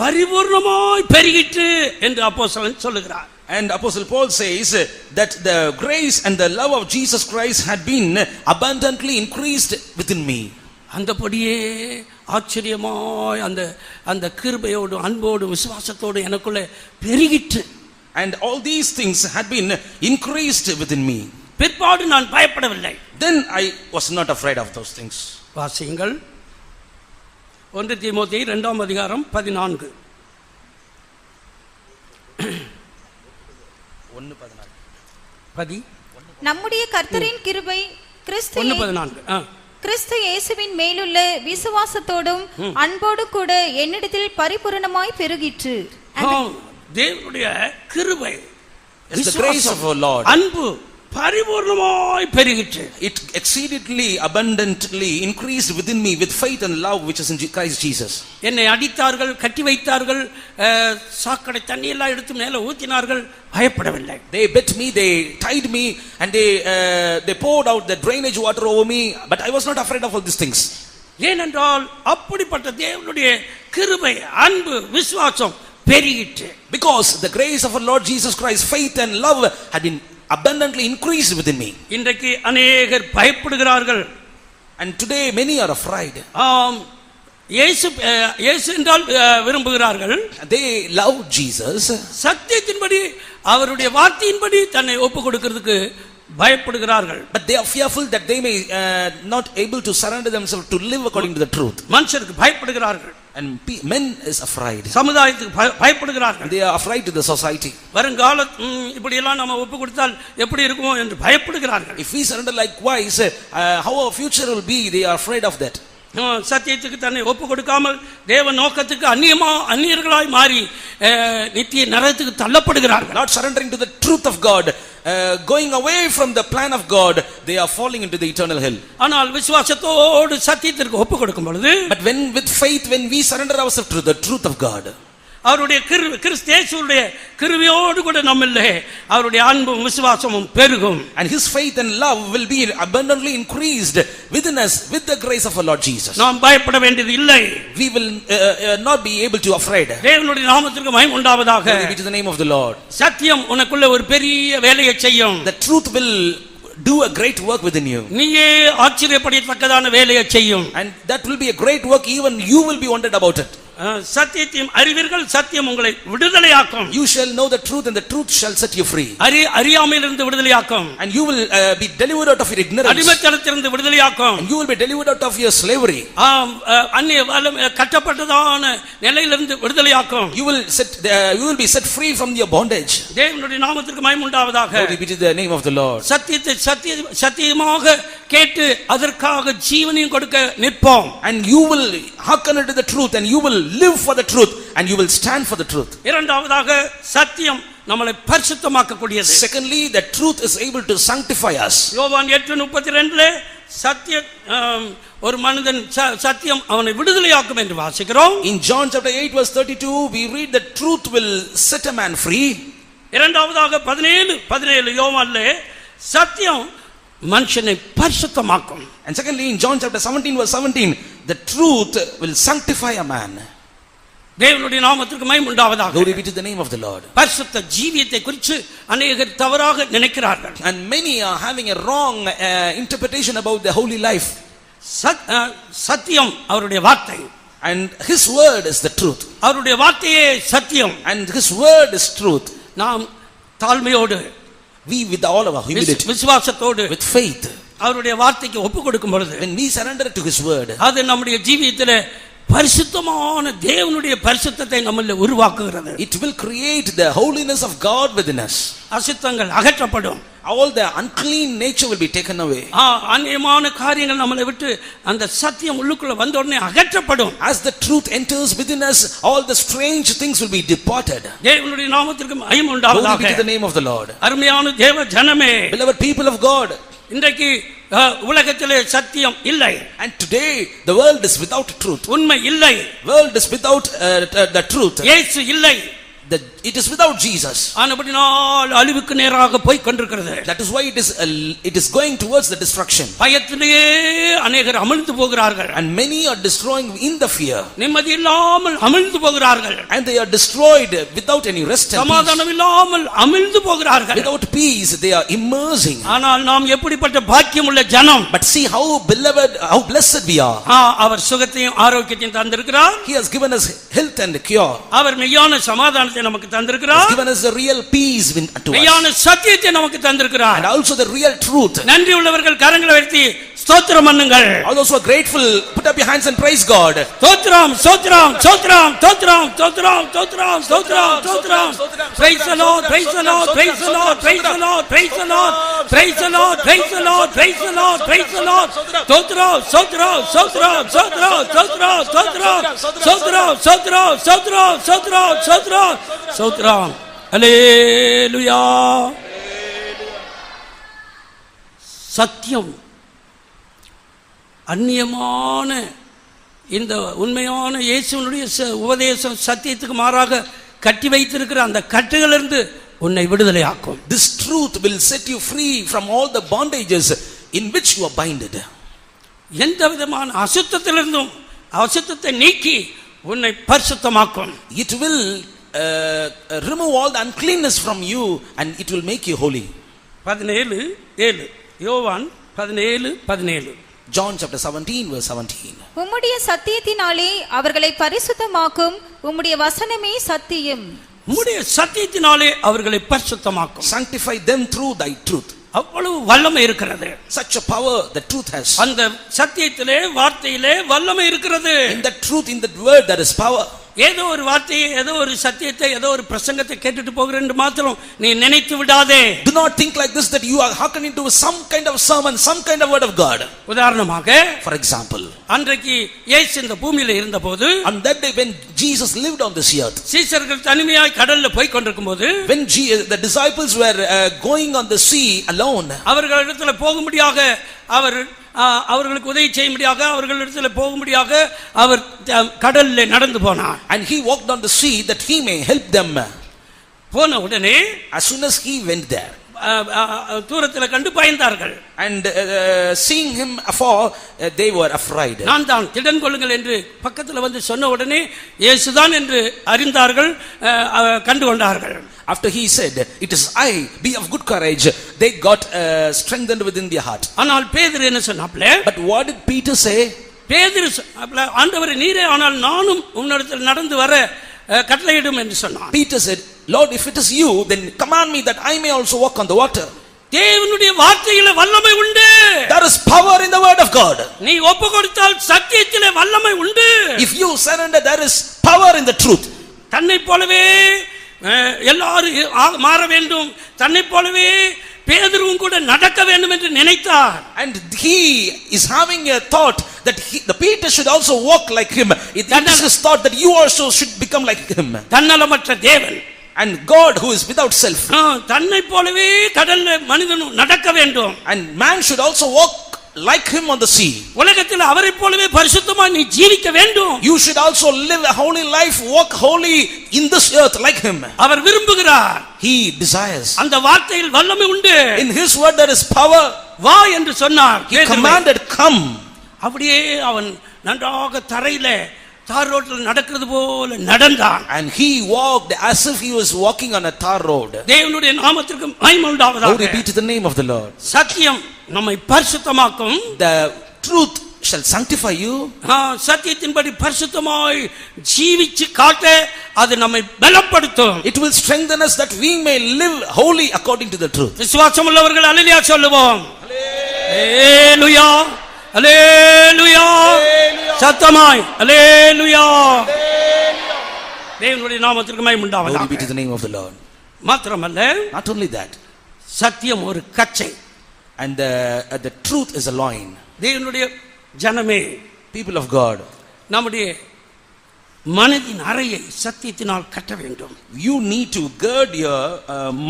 பரிபூர்ணமாய் பெருகிற்று என்று அப்போஸ்தலன் சொல்லுகிறார். And Apostle Paul says that the grace and the love of Jesus Christ had been abundantly increased within me. அந்தபடியே ஆச்சரியமாய் அந்த கிருபையோடு அன்போடு விசுவாசத்தோடு எனக்குள்ளே பெருகிற்று. And all these things had been increased within me. பிற்பாடு நான் பயப்படவில்லை. Then I was not afraid of those things. வாசியுங்கள் 1 தீமோத்தேயு 2ஆம் அதிகாரம் 14. நம்முடைய கர்த்தரின் கிருபை கிறிஸ்து இயேசுவின் மேலுள்ள விசுவாசத்தோடும் அன்போடு கூட என்னிடத்தில் பரிபூரணமாய் பெருகிற்று. தேவனுடைய கிருபை, the grace of our Lord, அன்பு பரிபூர்ணமாய் பெருகிற்று. It exceedingly abundantly increased within me with faith and love which is in Christ Jesus. என்னை அடித்தார்கள், கட்டி வைத்தார்கள், சாக்கடை தண்ணி எல்லாம் எடுத்து மேலே ஊத்தினார்கள், பயப்படவில்லை. They bit me, they tied me, and they poured out the drainage water over me, but I was not afraid of all these things. ஏனென்றால் அப்படிப்பட்ட தேவனுடைய கிருபை, அன்பு, விசுவாசம் பெருகிற்று. Because the grace of our Lord Jesus Christ, faith and love had been abundantly increased within me. இன்றைக்கு अनेகர் பயப்படுகிறார்கள். And today many are afraid. இயேசு என்றால் விரும்புகிறார்கள். They love Jesus. சத்தியத்தின்படி அவருடைய வார்த்தையின்படி தன்னை ஒப்பு கொடுக்கிறதுக்கு பயப்படுகிறார்கள். But they are fearful that they may not able to surrender themselves to live according to the truth. மனுஷருக்கு பயப்படுகிறார்கள். And men is afraid. சமுதாயத்துக்கு பயப்படுகிறார்கள். They are afraid to the society. வருங்கால இப்படி எல்லாம் நாம ஒப்பு கொடுத்தால் எப்படி இருக்குமோ என்று பயப்படுகிறார்கள். If we surrender likewise, how our future will be, they are afraid of that. சத்தியத்துக்கு தன்னை ஒப்பு கொடுக்காமல் தேவ நோக்கத்துக்கு அந்நியர்களாய் மாறி நித்திய நரகத்துக்கு தள்ளப்படுகிறார்கள். Not surrendering to the truth of God, going away from the plan of God, they are falling into the eternal hell. ஆனால் விசுவாசத்தோடு சத்தியத்திற்கு ஒப்பு கொடுக்கும் பொழுது, but when with faith, when we surrender ourselves to the truth of God, அவருடைய கிறிஸ்து இயேசுவுடைய கிருபையோடு கூட நம்மிலே அவருடைய அன்பும் விசுவாசமும் பெருகும். And his faith and love will be abundantly increased within us with the grace of our Lord Jesus. நாம் பயப்பட வேண்டியது இல்லை. We will not be able to afraid. தேவனுடைய நாமத்திற்கு மகிமை உண்டாவதாக. Glory be to the name of the Lord. சத்தியம் உனக்குள்ள ஒரு பெரிய வேலையை செய்யும். The truth will do a great work within you. நீயே ஆச்சரியப்படத்தக்கதான வேலையை செய்யும். And that will be a great work, even you will be wondered about it. சத்தியத்தையும் அறிவீர்கள், சத்தியம் உங்களை விடுதலையாக்கும். You shall know the truth and the truth shall set you free. அறியாமையிலிருந்து விடுதலையாக்கும். And you will be delivered out of your ignorance. அடிமைத்தனத்திலிருந்து விடுதலையாக்கும். And you will be delivered out of your slavery. அந்நிய கட்டப்பட்டதான நிலையிலிருந்து விடுதலையாக்கும். You will be set free from your bondage. தேவனுடைய நாமத்திற்கு மகிமை உண்டாவதாக. Glory be to the name of the Lord. சத்தியத்தை சத்தியமாக கேட்டு அதற்காக ஜீவனையும் கொடுக்க நிற்போம். And you will hearken unto the truth and you will will live for the truth and you will stand for the truth. இரண்டாவதாக சத்தியம் நம்மளை பரிசுத்தமாக்கக்கூடியது. Secondly, the truth is able to sanctify us. யோவான் 8:32 சத்தியம் ஒரு மனிதன் சத்தியம் அவனை விடுதலையாக்கும் என்று வாசிக்கிறோம். In John chapter 8 verse 32 we read that truth will set a man free. இரண்டாவதாக 17 யோவான்ல சத்தியம் மனுஷனை பரிசுத்தமாக்கும். And secondly, in John chapter 17 verse 17, the truth will sanctify a man. தேவனுடைய நாமத்திற்கு மகிமை உண்டாவதாக. Glory be to the name of the Lord. பரிசுத்த ஜீவியத்தை குறித்து அநேகர் தவறாக நினைக்கிறார்கள். And many are having a wrong interpretation about the holy life. சத்தியம் அவருடைய வார்த்தை. And his word is the truth. அவருடைய வார்த்தையே சத்தியம். And his word is truth. நாம் தாழ்மையோடு, we with all of our humility, விசுவாசத்தோடு, with faith, அவருடைய வார்த்தைக்கு ஒப்பு கொடுக்கும் பொழுது, when we surrender to his word, அது நம்முடைய ஜீவியத்திலே பரிசுத்தமான தேவனுடைய பரிசுத்தத்தை நம்மில் உருவாக்குகிறது. it will create the holiness of God within us. அசுத்தங்கள் அகற்றப்படும். All the unclean nature will be taken away. அநியமான காரியங்கள் நம்மளை விட்டு அந்த சத்தியம் உள்ளுக்குள்ள வந்த உடனே அகற்றப்படும். As the truth enters within us, all the strange things will be departed. தேவனுடைய நாமத்திற்கு மகிமை உண்டாவதாக. Glory be to the name of the Lord. அருமையான தேவ ஜனமே, beloved people of God, இன்றைக்கு உலகத்திலே சத்தியம் இல்லை. and today the world is without truth. உண்மை இல்லை. World is without the truth. இயேசு இல்லை. It is without Jesus. ஆனபடியால் அழிவுக்கு நேராக போய் கொண்டிருக்கிறது. That is why it is going towards the destruction. பயத்திலேயே அநேகர் அமிழ்ந்து போகிறார்கள். And many are destroying in the fear. நிம்மதி இல்லாமல் அமிழ்ந்து போகிறார்கள். And they are destroyed without any rest and peace. சமாதானம் இல்லாமல் அமிழ்ந்து போகிறார்கள். Without peace they are immersing. ஆனால் நாம் எப்படிப்பட்ட பாக்கியம் உள்ள ஜனம். But see how beloved, how blessed we are. அவர் சுகத்தையும் ஆரோக்கியத்தையும் தந்திருக்கிறார். He has given us health and cure. அவர் மெய்யான சமாதானத்தை நமக்கு தந்திருக்கிறார். He has given us the real peace to us. மெய்யான சத்தியத்தை நமக்கு தந்திருக்கிறார். And also the real truth. நன்றி உள்ளவர்கள் கரங்களை உயர்த்தி ஸ்தோத்திரம் பண்ணுங்கள். All those who are grateful, put up your hands and praise God. ஸ்தோத்திரம் ஸ்தோத்திரம் ஸ்தோத்திரம் ஸ்தோத்திரம் ஸ்தோத்திரம் ஸ்தோத்திரம் ஸ்தோத்திரம் ஸ்தோத்திரம். Praise the Lord, praise the Lord, praise the Lord, praise the Lord, praise the Lord, praise the Lord, praise the Lord, praise the Lord, praise the Lord. ஸ்தோத்திரம் ஸ்தோத்திரம் ஸ்தோத்திரம் ஸ்தோத்திரம் ஸ்தோத்திரம் ஸ்தோத்திரம் ஸ்தோத்திரம் ஸ்தோத்திரம் ஸ்தோத்திரம் ஸ்தோத்திரம் ஸ்தோத்திரம் ஸ்தோத்திரம். அல்லேலூயா. சத்தியம் அந்நியமான இந்த உண்மையான இயேசுவினுடைய உபதேசம் சத்தியத்துக்கு மாறாக கட்டி வைத்திருக்கிற அந்த கட்டுகளிலிருந்து உன்னை விடுதலையாக்கும். This truth will set you free from all the bondages in which you are binded. எந்த விதமான அசுத்தத்திலிருந்தும் அசுத்தத்தை நீக்கி உன்னை பரிசுத்தமாக்கும். It will remove all the uncleanness from you and it will make you holy. 17:7 யோவான் 17:17. John chapter 17 verse 17. உம்முடைய சத்தியத்தினாலே அவர்களை பரிசுத்தமாக்கும், உம்முடைய வசனமே சத்தியம். உம்முடைய சத்தியத்தினாலே அவர்களை பரிசுத்தமாக்கும். Sanctify them through thy truth. அவ்வளவு வல்லமை இருக்கிறது. Such a power the truth has. அந்த சத்தியத்திலே வார்த்தையிலே வல்லமை இருக்கிறது. In the truth, in the word, there is power. ஏதோ ஒரு வார்த்தையை, ஏதோ ஒரு சத்தியத்தை, ஏதோ ஒரு பிரசங்கத்தை கேட்டுட்டு போகிறேன் என்று மாத்திரம் நீ நினைத்து விடாதே. Do not think like this that you are hearkening to some kind of sermon, some kind of word of God. உதாரணமாக, for example, அன்றைக்கு இயேசு இந்த பூமியில இருந்தபோது, on that day when Jesus lived on this earth, சீஷர்கள் தனிமையாய் கடல்ல போய் கொண்டிருக்கும்போது, when the disciples were going on the sea alone, அவர்களிடத்துல போகும்படியாக அவர்களுக்கு உதவி செய்யும்படியாக அவர்களிடத்துல போகும்படியாக அவர் கடல்ல நடந்து போனார். and he walked on the sea that he may help them. போன உடனே, as soon as he went there, தூரத்துல கண்டு பயந்தார்கள். and seeing him afar, they were afraid. நான் தான், திடன் கொள்ளுங்கள் என்று பக்கத்துல வந்து சொன்ன உடனே இயேசுதான் என்று அறிந்தார்கள், கண்டு கொண்டார்கள். After he said, it is I, be of good courage, they got strengthened within their heart. ஆனால் பேதுரு என்ன சொன்னாப்ல? But what did Peter say? பேதுரு ஆண்டவரே, நீரே ஆனால் நானும் உன்னிடத்தில் நடந்து வர கட்டளையிடும் என்று சொன்னான். Peter said, Lord, if it is you, then command me that I may also walk on the water. தேவனுடைய வார்த்தையிலே வல்லமை உண்டு. There is power in the word of God. நீ ஒப்பு கொடுத்தால் சத்தியத்திலே வல்லமை உண்டு. If you surrender, there is power in the truth. தன்னை போலவே எல்லாரும் மாற வேண்டும், தன்னை போலவே பேதுருவும் கூட நடக்க வேண்டும் என்று நினைத்தார். And he is having a thought that the Peter should also walk like him. It is his thought that you also should become like him. தன்னலமற்ற தேவன் And God who is without self. தன்னை போலவே கடல்ல மனிதனும் நடக்க வேண்டும். And man should also walk like him on the sea. உலகத்தில் அவரை போலவே பரிசுத்தமாய் நீ ஜீவிக்க வேண்டும். You should also live a holy life, walk holy in this earth like him. அவர் விரும்புகிறார். He desires. அந்த வார்த்தையில் வல்லமை உண்டு. In his word there is power. வா என்று சொன்னார். He commanded, come. அப்படியே அவன் நன்றாக தரையில தார் ரோட்டில் நடக்கிறது போல நடந்தான். And he walked as if he was walking on a tar road. தேவனுடைய நாமத்திற்கு மகிமை உண்டாவதாக. Glory be to the name of the Lord. சத்தியம் நம்மை பரிசுத்தமாக்கும். The truth shall sanctify you. சத்தியத்தின்படி பரிசுத்தமாய் ஜீவிச்சு காட்ட அது நம்மை பலப்படுத்தும். It will strengthen us that we may live holy according to the truth. விசுவாசம் உள்ளவர்கள் அல்லேலூயா சொல்லுவோம். அல்லேலூயா அல்லேலூயா சத்தமாய் அல்லேலூயா. தேவனுடைய நாமத்திற்கு மகிமை உண்டாவதாக. Glory be to the name of the Lord. மாத்திரமல்ல, not only that, சத்தியம் ஒரு கச்சை. and the truth is a loin. தேவனுடைய ஜனமே, people of God, நம்முடைய மனதின் அறையை சத்தியத்தினால் கட்ட வேண்டும். you need to gird your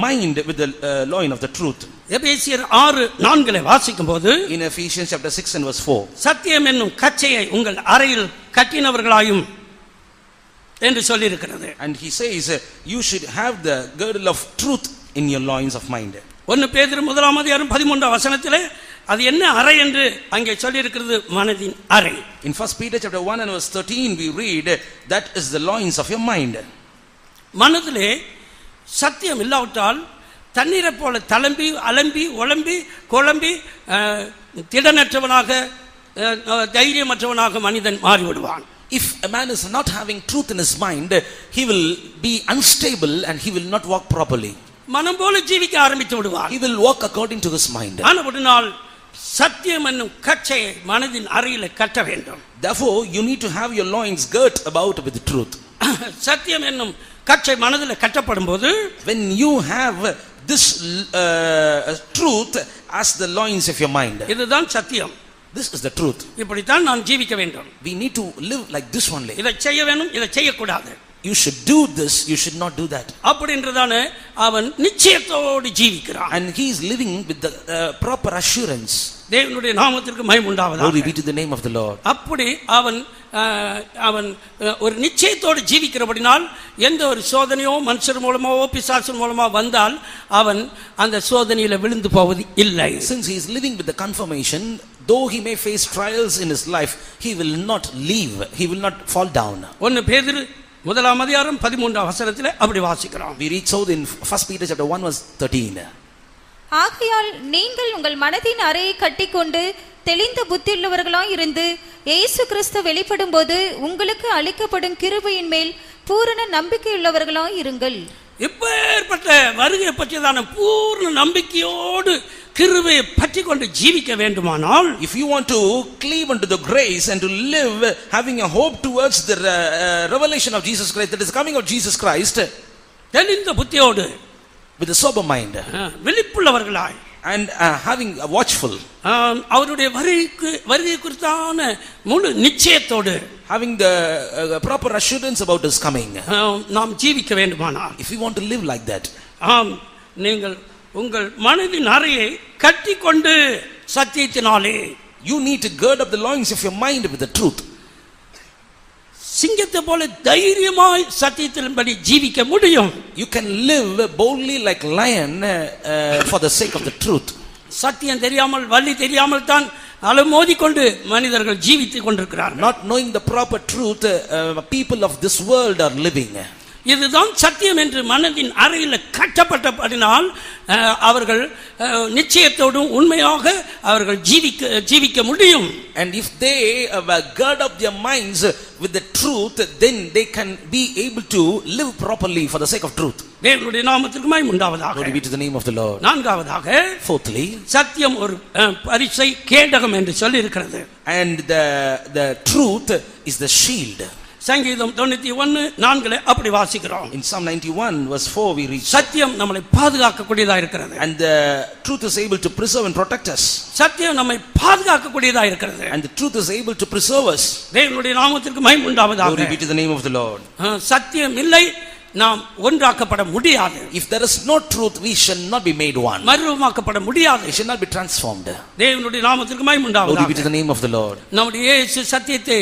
mind with the loin of the truth. எபேசியர் 6:4 வாசிக்கும்போது, in Ephesians chapter 6 and verse 4, சத்தியம் என்னும் கச்சையை உங்கள் அறையில் கட்டினவர்களாயும் என்று சொல்லி இருக்கிறது. and he says you should have the girdle of truth in your loins of mind. 1 பேதுரு 1:13 அது என்ன அறை என்று அங்கே சொல்லி இருக்கிறது? மனதின் அறை. In 1 Peter chapter 1 and verse 13 we read that is the loins of your mind. மனதிலே சத்தியம் இல்லாவிட்டால் தண்ணீரை போல தளம்பி அலம்பி உளம்பி குழம்பி திடனற்றவனாக தைரியமற்றவனாக மனிதன் மாறிவிடுவான். If a man is not having truth in his mind, he will be unstable and he will not walk properly. மனம் போல ஜீவிக்க ஆரம்பித்து விடுவான். He will walk according to his mind. ஆனபடியால் சத்தியம் என்னும் கச்சையை மனதின் அறையிலே கட்ட வேண்டும். Therefore you need to have your loins girt about with the truth. சத்தியம் என்னும் கச்சை மனதிலே கட்டப்படும்போது, when you have this truth as the loins of your mind, இதுதான் சத்தியம். this is the truth. இப்படித்தான் நான் ஜீவிக்க வேண்டும். We need to live like this only. இதை செய்ய வேண்டும், இதை செய்யக்கூடாது. You should do this, you should not do that. அப்படின்றதானே அவன் நிச்சயத்தோடு ஜீவிக்கிறான். And he is living with the proper assurance. தேவனுடைய நாமத்திற்கு மகிமை உண்டாவதாக. Glory be to the name of the Lord. அப்படி அவன் ஒரு நிச்சயத்தோடு ஜீவிக்கிறபடினால் எந்த ஒரு சோதனையோ மனுஷர் மூலமாவோ பிசாசு மூலமா வந்தால் அவன் அந்த சோதனையில விழுந்து போவது இல்லை. Since he is living with the confirmation, though he may face trials in his life, he will not leave, he will not fall down. 1 பேதுரு 1:13 அப்படி வாசிக்கிறோம். We read so in 1 Peter chapter 1 verse 13. ஆகையால் நீங்கள் உங்கள் மனதின் அறையை கட்டிக்கொண்டு தெளிந்த புத்தியுள்ளவர்களாய் இருந்து இயேசு கிறிஸ்து வெளிப்படும் போது உங்களுக்கு அளிக்கப்படும் கிருபையின் மேல் பூரண நம்பிக்கையுள்ளவர்களாய் இருங்கள். இப்பேற்பட்ட வருகை பற்றியதான பூர்ண நம்பிக்கையோடு கிருபையை பற்றி கொண்டு ஜீவிக்க வேண்டுமானால், if you want to cleave unto the grace and to live having a hope towards the revelation of Jesus Christ, that is coming of Jesus Christ, தெளிந்த புத்தியோடு with a sober mind, விழிப்புள்ளவர்களாய் and having a watchful, அவருடைய வருகை குறித்தான முழு நிச்சயத்தோடு, having the proper assurance about his coming, நாம் ஜீவிக்க வேண்டுமானால், if you want to live like that, நீங்கள் உங்கள் மனதின் அறையை கட்டிக்கொண்டு சத்தியத்தினாலே, you need to gird up the loins of your mind with the truth. சிங்கத்தை போல தைரியமாய் சத்தியத்தின்படி ஜீவிக்க முடியும். You can live boldly like lion for the sake of the truth. சத்தியம் தெரியாமல் வழி தெரியாமல் தான் அலமோதி கொண்டு மனிதர்கள் ஜீவித்துக் கொண்டிருக்கிறார்கள். Not knowing the proper truth, people of this world are living. இதுதான் சத்தியம் என்று மனதின் அறையில் கட்டப்பட்டபடினால் அவர்கள் நிச்சயத்தோடும் உண்மையாக அவர்கள் ஜீவிக்க முடியும். And if they gird up their minds with the truth, then they can be able to live properly for the sake of truth. தேவனுடைய நாமத்திற்கு மகிமை உண்டாவதாக. Glory be to the name of the Lord. நான்காவதாக, fourthly, சத்தியம் ஒரு பரிசை கேடகம் என்று சொல்லி இருக்கிறது. And the truth is the shield. சங்கீதம் 91:4 அப்படி வாசிக்கிறோம். In Psalm 91 verse 4 we read, சத்தியம் நம்மை பாதுகாக்கக்கூடியதா இருக்கிறது. and the truth is able to preserve and protect us. சத்தியம் நம்மை பாதுகாக்கக்கூடியதா இருக்கிறது. And the truth is able to preserve us. தேவனுடைய நாமத்திற்கு மகிமை உண்டாவதாக. Glory be to the name of the Lord. சத்தியம் இல்லை, நாம் ஒன்றாக்கப்பட முடியாது. If there is no truth, we shall not be made one. மறுரூபமாக்கப்பட முடியாது. We shall not be transformed. தேவனுடைய நாமத்திற்கு மகிமை உண்டாவதாக. Glory be to the name of the Lord. நம்முடைய இயேசு சத்தியத்தை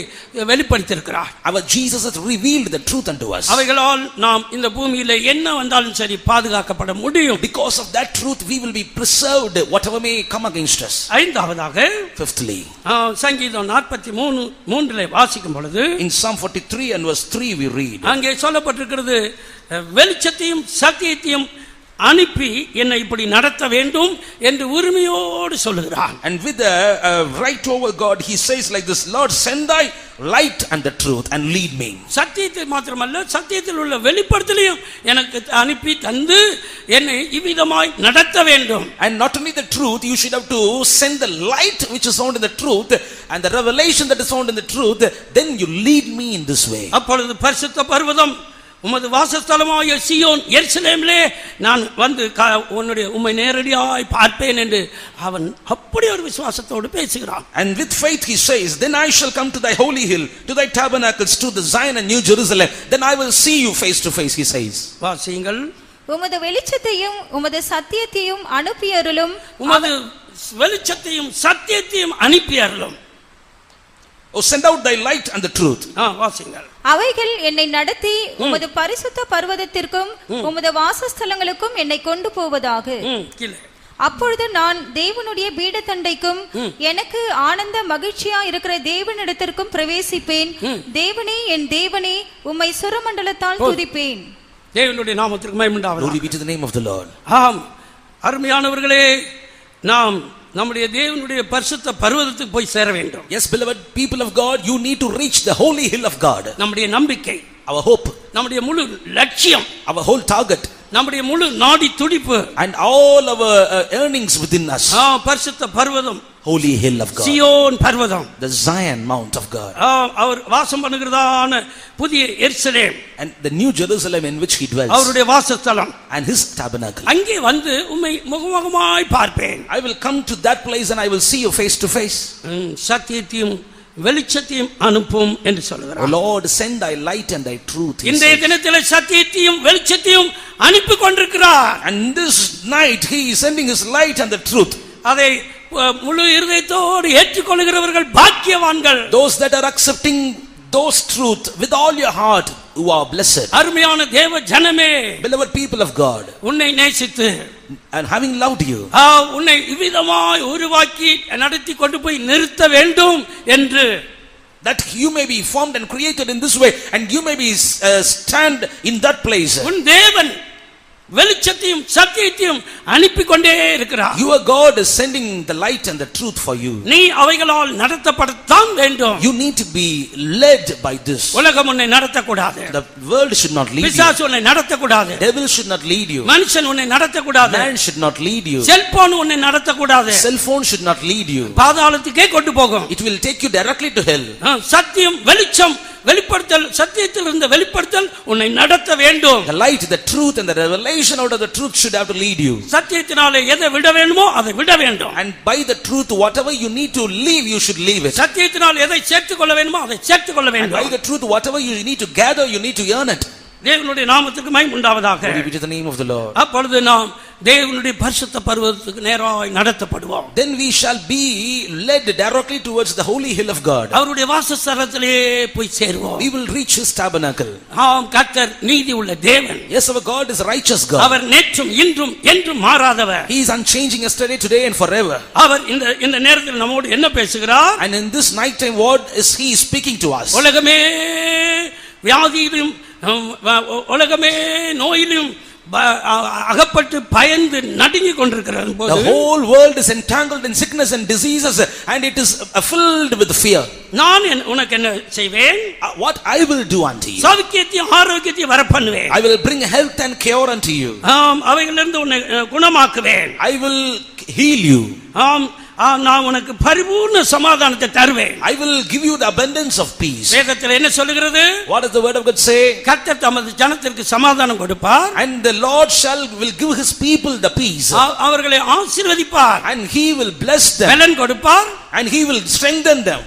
வெளிப்படுத்தி இருக்கிறார். Our Jesus has revealed the truth unto us. அவைகளால் நாம் இந்த பூமியிலே என்ன வந்தாலும் சரி பாதுகாக்கப்பட முடியும். Because of that truth we will be preserved whatever may come against us. ஐந்தாவதாக, Fifthly, சங்கீதம் 43:3 வாசிக்கும் பொழுது, in Psalm 43 and verse 3 we read, அங்கே சொல்லப்பட்டிருக்கிறது, வெளிச்சத்தையும் சத்தியத்தையும் அனுப்பி என்னை இப்படி நடத்த வேண்டும் என்று உரிமையோடு சொல்லுகிறார். and with the right over God he says like this, Lord, send thy light and the truth and lead me. சத்தியத்தை மாத்திரமல்ல, சத்தியத்தில் உள்ள வெளிப்படுத்தலையும் எனக்கு அனுப்பி தந்து என்னை இவ்விதமாய் நடத்த வேண்டும். And not only the truth, you should have to send the light which is found in the truth and the revelation that is found in the truth, then you lead me in this way. அப்பொழுது பரிசுத்த பர்வதம், உமது வாசஸ்தலமாகிய சீயோன் எருசலேமிலே நான் வந்து உம்மை நேரடியாய் பார்ப்பேன் என்று அவன் அப்படி ஒரு விசுவாசத்தோடு பேசுகிறான். And with faith he says, then I shall come to thy holy hill, to thy tabernacles, to the Zion and New Jerusalem, then I will see you face to face, he says. வாசியுங்கள். உமது வெளிச்சத்தையும் உமது சத்தியத்தையும் அனுப்பி அருளும். உமது வெளிச்சத்தையும் சத்தியத்தையும் அனுப்பி அருளும். Oh, send out thy light and the truth. வாசியுங்கள். அவைகள் என்னை நடத்தி உமது பரிசுத்த பர்வதத்திற்கும் உமது வாசஸ்தலங்களுக்கும் என்னை கொண்டு போவதாக. அப்பொழுது நான் தேவனுடைய பீடத்தண்டைக்கும் எனக்கு ஆனந்த மகிழ்ச்சியா இருக்கிற தேவனிடத்திற்கும் பிரவேசிப்பேன். தேவனே, என் தேவனே, உம்மை சுரமண்டலத்தால் துதிப்பேன். தேவனுடைய நாமத்திற்கு மகிமை உண்டாவதாக. Glory be to the name of the Lord. ஆம், அருமையானவர்களே, நாம் நம்முடைய தேவனுடைய பரிசுத்த பர்வதத்துக்கு போய் சேர வேண்டும். Yes, beloved people of God, you need to reach the holy hill of God. நம்முடைய நம்பிக்கை, our hope, நம்முடைய முழு லட்சியம், our whole target, நம்முடைய முழு நாடி துடிப்பு, and all our earnings within us, பரிசுத்த பர்வதம், holy hill of God, Zion Parvatham, the Zion mount of God, அவர் வாசம் பண்ணுகிறதான புதிய எருசலேம், and the New Jerusalem in which he dwells, அவருடைய வாசஸ்தலம், and his tabernacle. அங்கே வந்து உம்மை முகமுகமாய் பார்ப்பேன். I will come to that place and I will see you face to face. சத்தியத்தையும் வெளிச்சத்தையும் அனுப்பும் என்று சொல்கிறார். O Lord, send thy light and thy truth. இன்றைய தினத்திலே சத்தியத்தையும் வெளிச்சத்தையும் அனுப்பி கொண்டிருக்கிறார். And this night he is sending his light and the truth. அதை முழு இருதயத்தோடு ஏற்றுக்கொள்கிறவர்கள் பாக்கியவான்கள். Those that are accepting those truth with all your heart, who are blessed. அருமையான தேவ ஜனமே, beloved people of God, உன்னை நேசித்து and having loved you, உன்னை இவ்விதமாய் உருவாக்கி நடத்தி கொண்டு போய் நிறுத்த வேண்டும் என்று, that you may be formed and created in this way and you may be stand in that place. உன் தேவன் வெளிச்சத்தையும் சத்தியத்தையும் அனுப்பி கொண்டே இருக்கிறார். Your God is sending the light and the truth for you. நீ அவைகளால் நடத்தப்படத்தான் வேண்டும். You need to be led by this. உலகம் உன்னை நடத்தக்கூடாது. The world should not lead you. பிசாசு உன்னை நடத்தக்கூடாது. Devil should not lead you. மனுஷன் உன்னை நடத்தக்கூடாது. Man should not lead you. Cellphone உன்னை நடத்தக்கூடாது. Cell phone should not lead you. பாதாளத்துக்கே கொண்டு போகும். It will take you directly to hell. சத்தியம் வெளிச்சம் வெளிப்படுத்தல், சத்தியத்தில் இருந்த வெளிப்படுத்தல் உன்னை நடத்த வேண்டும். The light, the truth and the revelation out of the truth should have to lead you. சத்தியத்தினாலே எதை விட வேண்டுமோ அதை விட வேண்டும். And by the truth, whatever you need to leave, you should leave it. சத்தியத்தினால் எதை சேர்த்துக் கொள்ள வேண்டுமோ அதை சேர்த்துக் கொள்ள வேண்டும். And by the truth, whatever you need to gather, you need to earn it. தேவனுடைய நாமத்துக்கு மகிமை உண்டாவதாக. Glory be to the name of the Lord. அப்பொழுது நாம் தேவனுடைய பரிசுத்த பர்வதத்துக்கு நேராய் நடத்தப்படுவோம். Then we shall be led directly towards the holy hill of God. அவருடைய வாசஸ்தலத்திலே போய் சேருவோம். We will reach his tabernacle. ஆம், கர்த்தர் நீதி உள்ள தேவன். Yes, our God is a righteous God. அவர் நேற்றும் இன்றும் என்றும் மாறாதவர். He is unchanging yesterday, today and forever. அவர் இந்த நேரத்தில் நம்மோடு என்ன பேசுகிறார்? And in this night time, what is he speaking to us? உலகமே வியாதியிலும் உலகமே நோயிலும் அகப்பட்டு பயந்து நடுங்கிக் கொண்டிருக்கிறது. The whole world is entangled in sickness and diseases and it is filled with fear. நான் உனக்கு என்ன செய்வேன்? What I will do unto you? சௌக்கியத்தையும் ஆரோக்கியத்தையும் வர பண்ணுவேன். I will bring health and cure unto you. ஆம், அவைகளிலிருந்து உன்னை குணமாக்குவேன். I will heal you. ஆம், நான் உனக்கு பரிபூர்ண சமாதானத்தை தருவேன். I will give you the abundance of peace. வேதத்தில் என்ன சொல்லுகிறது? What does the word of God say? கர்த்தர் தமது ஜனத்திற்கு சமாதானம் கொடுப்பார். And the Lord will give his people the peace. அவர்களை ஆசீர்வதிப்பார். And he will bless them. பலன் கொடுப்பார். And he will strengthen them.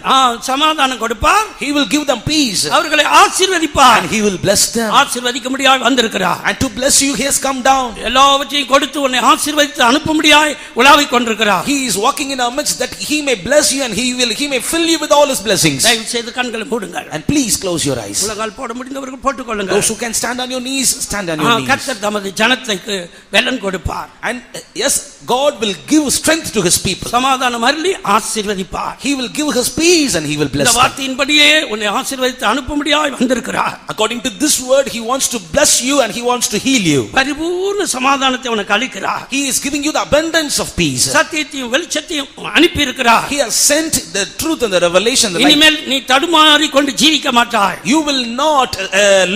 சமாதானம் கொடுப்பார். He will give them peace. அவர்களை ஆசீர்வதிப்பார். And he will bless them. ஆசீர்வதிக்க முடியாய் வந்திருக்கிறார். And to bless you he has come down. எல்லாவற்றையும் கொடுத்து உன்னை ஆசீர்வதித்து அனுப்ப முடியாய் உலாவிக் கொண்டிருக்கிறார். He is walking in our midst that he may bless you and he may fill you with all his blessings. தயவு செய்து கண்களை மூடுங்கள். And please close your eyes. உலகால் போட முடிந்தவர்கள் போட்டுக் கொள்ளுங்கள். Those who can stand on your knees, stand on your knees. கர்த்தர் தமது ஜனத்துக்கு பலன் கொடுப்பார். And yes, God will give strength to his people. சமாதானம் அருளி ஆசீர்வதிப்பார். He will give his peace and he will bless இந்த வார்த்தையின்படியே உன்னை ஆசீர்வதித்து அனுப்ப முடியாய் வந்திருக்கிறார். According to this word he wants to bless you and he wants to heal you. பரிபூர்ண சமாதானத்தை உனக்கு அளிக்கிறார். He is giving you the abundance of peace. சத்தியத்தையும் வெளிச்சத்தையும் அனுப்பி இருக்கிறார். He has sent the truth and the revelation, the light. இனிமேல் நீ தடுமாறி கொண்டு ஜீவிக்க மாட்டாய். You will not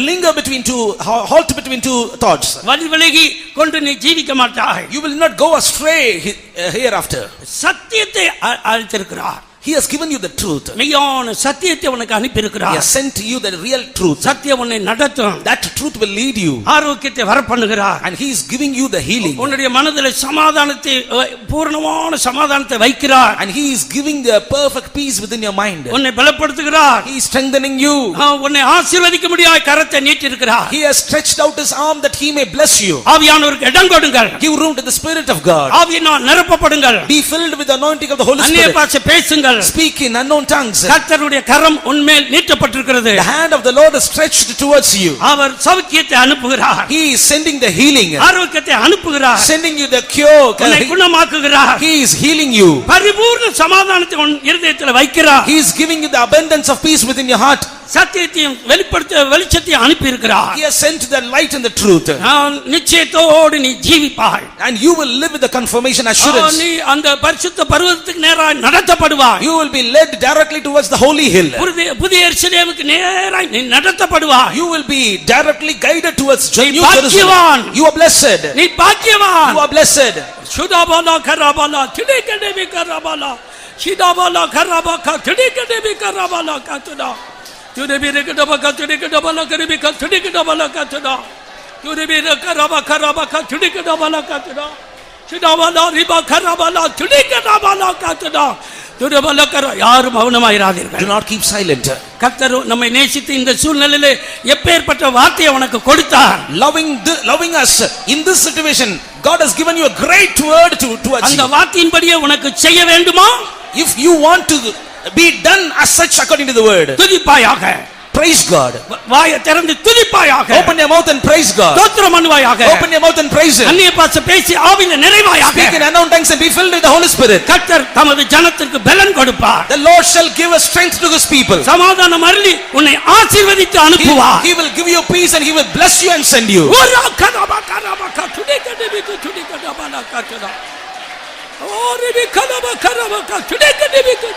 linger between two, halt between two thoughts. வழி விலகி கொண்டு நீ ஜீவிக்க மாட்டாய். You will not go astray hereafter. சத்தியத்தை அளித்திருக்கிறார். He has given you the truth. மெய்யான சத்தியத்தை உனக்கு அனுப்பி இருக்கிறார். He has sent to you the real truth. சத்தியம் உன்னை நடத்தும். That truth will lead you. ஆரோக்கியத்தை வர பண்ணுகிறார். And he is giving you the healing. உன்னுடைய மனதில் சமாதானத்தை பூரணமான சமாதானத்தை வைக்கிறார். And he is giving the perfect peace within your mind. உன்னை பலப்படுத்துகிறார். He is strengthening you. உன்னை ஆசீர்வதிக்க முடியாய் கரத்தை நீட்டி இருக்கிறார். He has stretched out his arm that he may bless you. ஆவியானவருக்கு இடம் கொடுங்கள். Give room to the Spirit of God. ஆவியினால் நிரப்பப்படுங்கள். Be filled with the anointing of the Holy Spirit. அந்நிய பாஷை பேசுங்கள். Speak in unknown tongues. கர்த்தருடைய கரம் உன்மேல் நீட்டப்பட்டிருக்கிறது. The hand of the Lord is stretched towards you. அவர் சௌக்கியத்தை அனுப்புகிறார். He is sending the healing. ஆரோக்கியத்தை அனுப்புகிறார். Sending you the cure. உன்னை குணமாக்குகிறார். He is healing you. பரிபூர்ண சமாதானத்தை உன் இதயத்தில் வைக்கிறார். He is giving you the abundance of peace within your heart. சத்தியத்தையும் வெளிச்சத்தையும் அனுப்பி இருக்கிறார். He has sent the light and the truth. நிச்சயத்தோடு நீ ஜீவிப்பாய். And you will live with the confirmation assurance. நீ அந்த பரிசுத்த பர்வதத்துக்கு நேராய் நடத்தப்படுவாய். You will be led directly towards the holy hill. புதிய எருசலேமுக்கு நேராய் நீ நடத்தப்படுவாய். You will be directly guided towards New Jerusalem. You are blessed. நீ பாக்கியவான். You are blessed. சுதாபாலா கராபாலா திடேகடேவி கராபாலா சிதாபாலா கராபாகா திடேகடேவி கராபாலா காத்துடா துடேபிரகடபகா திடேகடபாலா கரிபிகா திடேகடபாலா காத்துடா துடேபிரகராபா கராபாகா திடேகடபாலா காத்துடா சிதாபாலா ரிபா கராபாலா திடேகடபாலா காத்துடா துடேபாலா கரா யாரும் மௌனமாயிராதீர்கள். Do not keep silent. கர்த்தர் நம்மை நேசித்து இந்த சூழ்நிலையிலே எப்பேற்பட்ட வார்த்தையை உனக்கு கொடுத்தார். Loving us in this situation, God has given you a great word to achieve. அந்த வார்த்தையின்படியே உனக்கு செய்ய வேண்டுமா? If you want to be done as such according to the word, துதிப்பாயாக. praise God. வாயை திறந்து துதிப்பாயாக. Open your mouth and praise God. ஸ்தோத்திரம் பண்ணுவாயாக. Open your mouth and praise him. அந்நிய பாஷை பேசி ஆவியிலே நிறைவாயாக. Speak in unknown tongues and be filled with the Holy Spirit. கர்த்தர் தமது ஜனத்திற்கு பலன் கொடுப்பார். The Lord shall give us strength to his people. சமாதானம் அருளி உன்னை ஆசீர்வதித்து அனுப்புவார். He will give you peace and he will bless you and send you. Vohra கரபா கரபா துடிகடபிக்கு துடிகடபாலா காத்துடா ஓரிபி கரபா கரபா துடிகடபிக்கு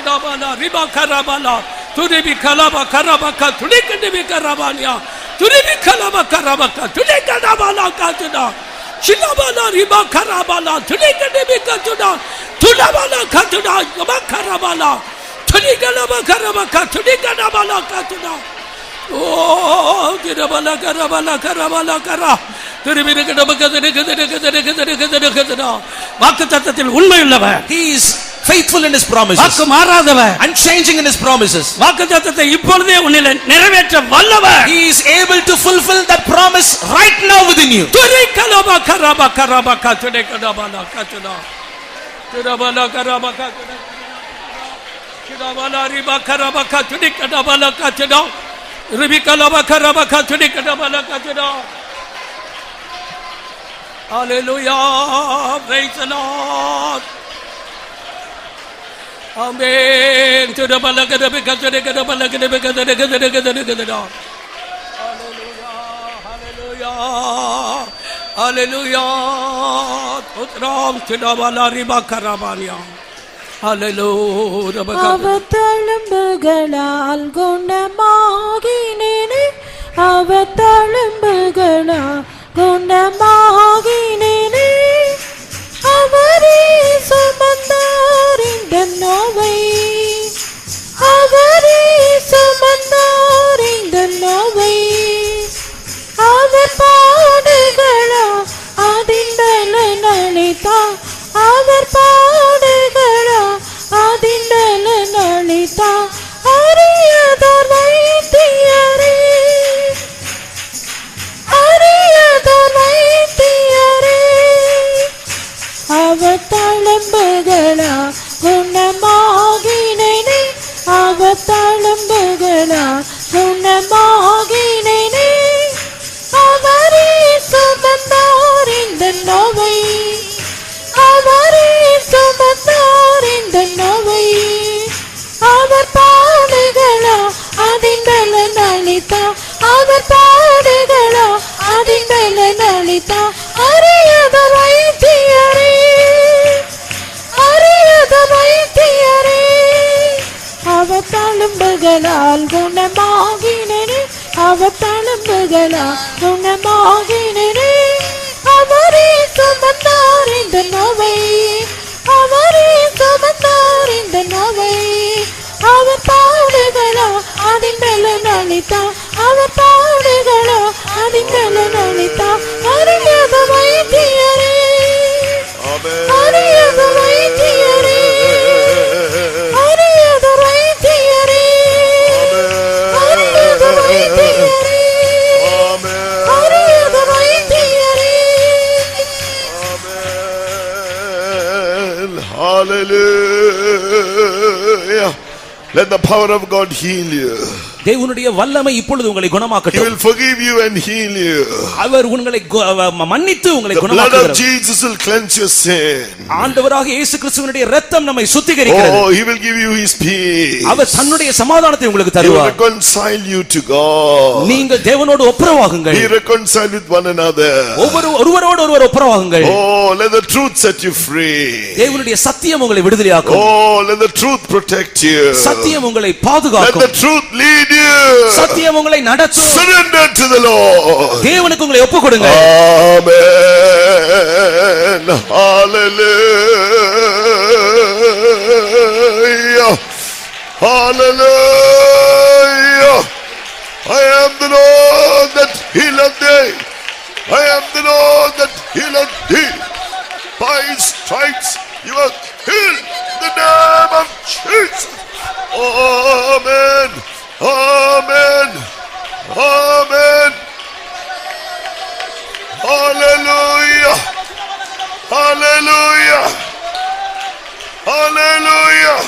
Dabala riba karabala turibi kalaba karabaka tulikadibi karabania turibi kalaba karabaka tulikadabala katuda shilabala riba karabala tulikadibi katuda tulabala katuda karabala tulikalaba karabaka tulikadabala katuda oh kirabala karabala karabala kara turibi kadabaka tulikadabaka வாக்குத்தத்தத்தில் உண்மையுள்ளவர். He is faithful in his promises. வாக்கு மாறாதவர். Unchanging in his promises. வாக்குத்தத்தத்தை இப்பொழுதே உன்னிலே நிறைவேற்ற வல்லவர். He is able to fulfill that promise right now within you. துரிகலபா கரபா கரபா கதுடேகடபாலா கதுடா துரபாலா கரபா கதுடா கிடாபாலா ரிபா கரபா கதுடேகடபாலா கதுடா ரிபிகலபா கரபா கதுடேகடபாலா கதுடா Hallelujah, praise the Lord. Amen. To the balagada because to the balagada because the Hallelujah, hallelujah, hallelujah. Utram to the balariba karabania. Hallelujah. அவத்தழும்புகளால் குணமாகினேனே அவத்தழும்புகளால் குணமாகினேனே அவர் നോവൈ അവർ പാടുകളാ അതിണ്ടലനളിത അവർ പാടുകളാ അതിണ്ടലനളിത അറിയതോർ വൈദ്യരേ അറിയതോർ വൈദ്യരേ അവർ തളമ്പുകളാ ഗുണമാകിനേ അവർ തളമ്പുകളാ ഗുണമാകിനേ அவரே சுமந்தார் இந்த நோவை அவரே சுமந்தார் இந்த நோவை அவர் பாடுகளா அதிண்டலனளிதா அவர் பாடுகளா அதிண்டலனளிதா அறியத வைத்தியரே அறியத வைத்தியரே அவர் தழும்புகளால் குணமாகினே அவர் தழும்புகளால் குணமாகினே அவரே சுமந்தார் இந்த நோவை அவரே சுமந்தார் இந்த நோவை அவர் பாடுகளா அதிண்டலனளிதா அவர் பாடுகளா அதிண்டலனளிதா அறியத வைத்தியரே அறியத வைத்தியரே அறியத வைத்தியரே அறியத வைத்தியரே அறியத வைத்தியரே. Amen. Hallelujah. Let the power of God heal you. தேவனுடைய வல்லமை இப்பொழுது உங்களை He குணமாக்கட்டும். will forgive you and heal you. அவர் உங்களை மன்னித்து உங்களை The blood of குணமாக்குகிறார். Jesus will cleanse your sin. ஆண்டவராக இயேசு கிறிஸ்துவினுடைய இரத்தம் நம்மை சுத்திகரிக்கிறது. Oh, he will give you his peace. அவர் தன்னுடைய சமாதானத்தை உங்களுக்கு He will தருவார். reconcile you to God. நீங்கள் தேவனோடு ஒப்புரவாகுங்கள். Be reconciled with one another. ஒருவரோடு ஒருவர் ஒப்புரவாகுங்கள். Oh, let the truth set you free. தேவனுடைய சத்தியம் உங்களை விடுதலையாக்கும். Oh, let the truth protect you. சத்தியம் உங்களை Let பாதுகாக்கும். the truth lead you. சத்தியம் உங்களை நடத்தும். Surrender to the Lord. தேவனுக்கு உங்களை ஒப்புக்கொடுங்க. Amen. Hallelujah. Hallelujah. I am the Lord that healeth thee. I am the Lord that healeth thee. By his stripes you are healed in the name of Jesus. Amen. Amen. Amen. Hallelujah. Hallelujah. Hallelujah.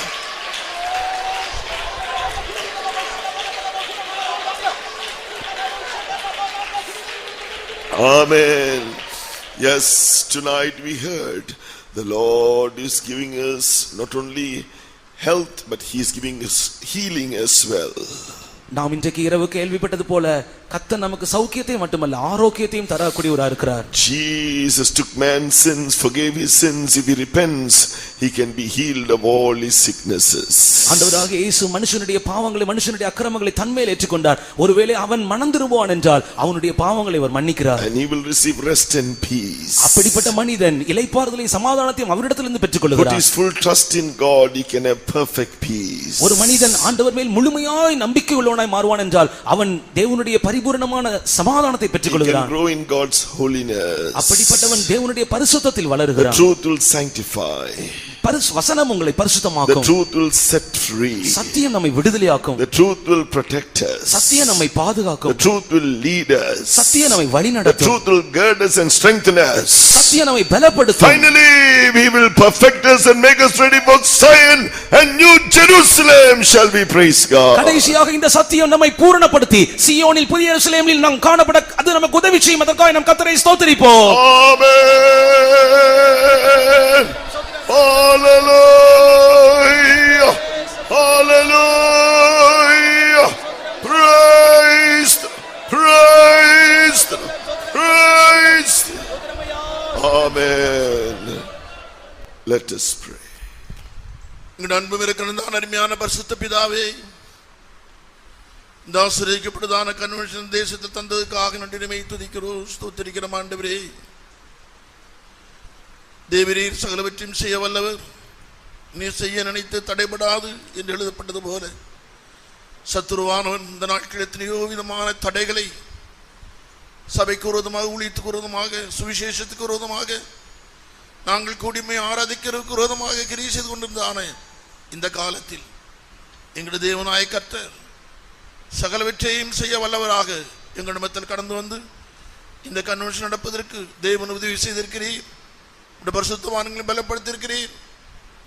Amen. Yes, tonight we heard the Lord is giving us not only health, but he is giving us healing as well. நாம் இன்றைக்கு இரவு கேள்விப்பட்டது போல கர்த்தர் நமக்கு சௌக்கியத்தை மட்டுமல்ல ஆரோக்கியத்தையும் தரக்கூடியவரா இருக்கிறார். Jesus took man's sins, forgave his sins. If he repents, he can be healed of all his sicknesses. ஆண்டவராக இயேசு மனுஷனுடைய பாவங்களை மனுஷனுடைய அக்கிரமங்களை தன்மேல் ஏற்றுக்கொண்டார். ஒருவேளை அவன் மனம் திரும்புவான் என்றால் அவனுடைய பாவங்களை அவர் மன்னிக்கிறார். And he will receive rest and peace. அப்படிப்பட்ட மனிதன் இளைப்பாறுதலையும் சமாதானத்தையும் அவரிடத்திலிருந்து பெற்றுக்கொள்கிறார். Put his full trust in God, he can have perfect peace. ஒரு மனிதன் ஆண்டவர் மேல் முழுமையாய் நம்பிக்கை உள்ளவனாய் மாறுவான் என்றால் அவன் தேவனுடைய பரிபூரணமான சமாதானத்தை He பெற்றுக்கொள்கிறான். can grow in God's holiness. அப்படிப்பட்டவன் தேவனுடைய பரிசுத்தத்தில் The வளருகிறான். truth will sanctify. வசனம் உங்களை The பரிசுத்தமாக்கும். truth will set free. சத்தியம் நம்மை விடுதலையாக்கும். The truth will protect us. சத்தியம் நம்மை The பாதுகாக்கும். truth will lead us. சத்தியம் நம்மை The வழிநடத்தும். truth will gird us and strengthen us. சத்தியம் நம்மை பலப்படுத்தும். Finally, we will perfect us and make us ready for Zion, and New Jerusalem shall be, praise God. கடைசியாக இந்த சத்தியம் நம்மை பூரணப்படுத்தி சீயோனில் புதிய எருசலேமில் நாம் காணப்பட அது நமக்கு உதவி செய்யும். அதற்காக நாம் கர்த்தரை ஸ்தோத்திரிப்போம். Amen. Hallelujah. Hallelujah. Praise. Praise. Praise. Amen. Let us pray. எங்கள் அன்பும் இருக்கிற அருமையான பரிசுத்த பிதாவே, இந்த ஆசீர்வதிக்கப்பட்டதான கன்வென்ஷன் தேசத்தில் தந்ததுக்காக நன்றிமை துதிக்கிறோம், ஸ்தோத்திரிக்கிறோம். ஆண்டவரே, தேவரீர் சகலவற்றையும் செய்ய வல்லவர். நீ செய்ய நினைத்து தடைபடாது என்று எழுதப்பட்டது போல சத்துருவானவன் இந்த நாட்கள் எத்தனையோ விதமான தடைகளை சபைக்கு விரோதமாக, ஊழியத்துக்கு விரோதமாக, சுவிசேஷத்துக்கு விரோதமாக, நாங்கள் கூடிமை ஆராதிக்கிறதுக்கு விரோதமாக கிரியை செய்து கொண்டிருந்தானே, இந்த காலத்தில் எங்களுடைய தேவனாய கர்த்தர் சகலவற்றையும் செய்ய வல்லவராக எங்களிடத்தில் கடந்து வந்து இந்த கன்வென்ஷன் நடப்பதற்கு தேவன் உதவி செய்திருக்கிறீர். உடைய பரிசுத்தவான்களை பலப்படுத்தியிருக்கிறீர்.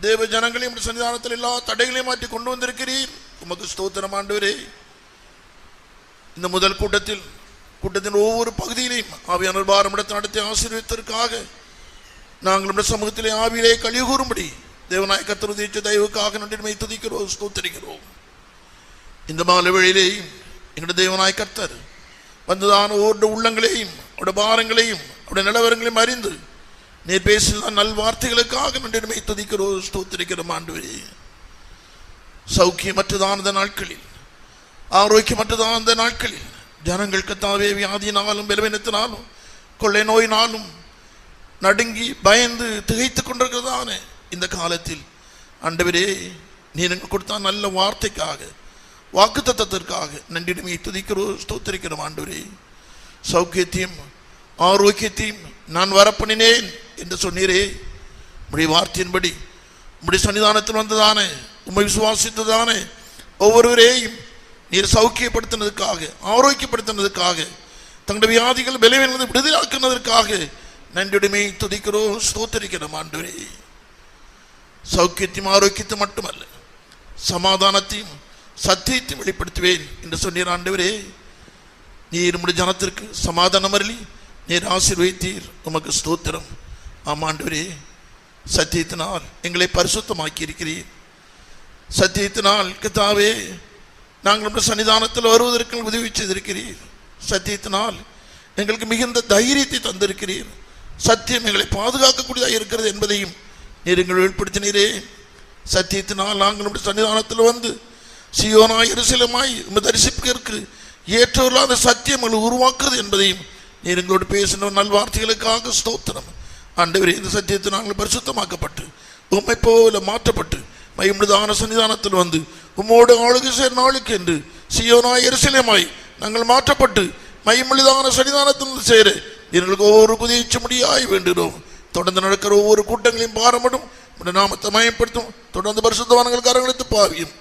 தேவ ஜனங்களையும் சன்னிதானத்தில் எல்லா தடைகளையும் மாற்றி கொண்டு வந்திருக்கிறீர். உமக்கு ஸ்தோத்திரம் ஆண்டவரே. இந்த முதல் கூட்டத்தின் ஒவ்வொரு பகுதியிலையும் ஆவியானவர் பாரம் இடத்தை நடத்தி ஆசீர்வதித்ததற்காக நாங்கள் சமூகத்திலே ஆவியிலே கழிவு கூறும்படி தேவனாய கர்த்தர் உதவிச்ச தயவுக்காக நன்றிமை துதிக்கிறோம், ஸ்தோத்திரிக்கிறோம். இந்த மாலை வேளையிலேயும் எங்களுடைய தேவனாய கர்த்தர் வந்ததான ஒவ்வொரு உள்ளங்களையும், அவருடைய பாரங்களையும், அவருடைய நிலவரங்களையும் அறிந்து நீர் பேசின நல் வார்த்தைகளுக்காக நன்றிமை துதிக்கிறோம், ஸ்தோத்திரிக்கிறோம் ஆண்டவரே. சௌக்கியமற்றதான அந்த நாட்களில், ஆரோக்கியமற்றதான அந்த நாட்களில் ஜனங்கள் கர்த்தாவே வியாதியினாலும் பலவீனத்தினாலும் கொள்ளை நோயினாலும் நடுங்கி பயந்து திகைத்துக் கொண்டிருக்கிறதான இந்த காலத்தில் ஆண்டவரே, நீர் எங்களுக்கு கொடுத்த நல்ல வார்த்தைக்காக, வாக்குத்தத்தத்திற்காக நன்றிடுமையை துதிக்கிறோம், ஸ்தோத்திரிக்கிறோம் ஆண்டவரே. சௌக்கியத்தையும் ஆரோக்கியத்தையும் நான் வரப்பண்ணினேன் என்று சொன்னீரே, உம்முடைய வார்த்தையின்படி உம்முடைய சன்னிதானத்தில் வந்ததானே, உம்மை விசுவாசித்ததானே ஒவ்வொருவரையும் நீர் சௌக்கியப்படுத்தினதுக்காக, ஆரோக்கியப்படுத்தினதுக்காக, தங்களுடைய வியாதிகள் பலவீனங்களை விடுதலையாக்குனதற்காக நன்றியுடைமை துதிக்கிறோம், ஸ்தோத்திரிக்கிறோம் ஆண்டவரே. சௌக்கியத்தையும் ஆரோக்கியத்தையும் மட்டுமல்ல, சமாதானத்தையும் சத்தியத்தையும் வெளிப்படுத்துவேன் என்று சொன்னீர் ஆண்டவரே. நீர் உம்முடைய ஜனத்திற்கு சமாதானம் அருளி நீர் ஆசீர்வதித்தீர், உமக்கு ஸ்தோத்திரம். ஆமாண்டவரே, சத்தியத்தினால் எங்களை பரிசுத்தமாக்கி இருக்கிறீர். சத்தியத்தினால் கர்த்தாவே நாங்கள் நம்முடைய சன்னிதானத்தில் வருவதற்கு உதவி செய்திருக்கிறீர். சத்தியத்தினால் எங்களுக்கு மிகுந்த தைரியத்தை தந்திருக்கிறீர். சத்தியம் எங்களை பாதுகாக்கக்கூடியதாக இருக்கிறது என்பதையும் நீர் எங்கள் வெளிப்படுத்தினீரே. சத்தியத்தினால் நாங்கள் நம்முடைய சன்னிதானத்தில் வந்து சீயோனாய் எருசலேமாய் தரிசிப்பதற்கு ஏற்றவர்களாக அந்த சத்தியம் எங்களை உருவாக்குறது என்பதையும் நீர் எங்களோடு பேசின நல்வார்த்தைகளுக்காக ஸ்தோத்திரம் ஆண்டவரே. இந்த சத்தியத்தை நாங்கள் பரிசுத்தமாக்கப்பட்டு உம்மை போல மாற்றப்பட்டு மையமுள்ளதான சன்னிதானத்தில் வந்து உம்மோடு ஆளுகை சேர் நாளுக்கு என்று சீயோனாய் எருசலேமாய் நாங்கள் மாற்றப்பட்டு மையமுள்ளதான சன்னிதானத்தில் சேர எங்களுக்கு ஒவ்வொரு குதிச்சு முடியாய் வேண்டுகிறோம். தொடர்ந்து நடக்கிற ஒவ்வொரு கூட்டங்களையும் பாரப்படும் நாமத்தை மயப்படுத்தும். தொடர்ந்து பரிசுத்தவான்கள் கரங்களுக்கு பாவியும்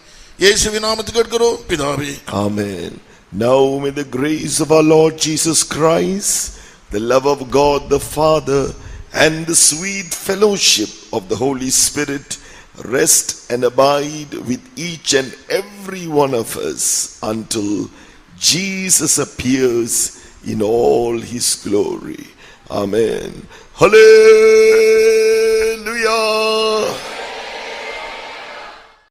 இயேசுவின் நாமத்தை கேட்கிறோம் பிதாவே, Amen. Now may the grace of our Lord Jesus Christ, the love of God the Father, and the sweet fellowship of the Holy Spirit rest and abide with each and every one of us until Jesus appears in all his glory. Amen. Hallelujah.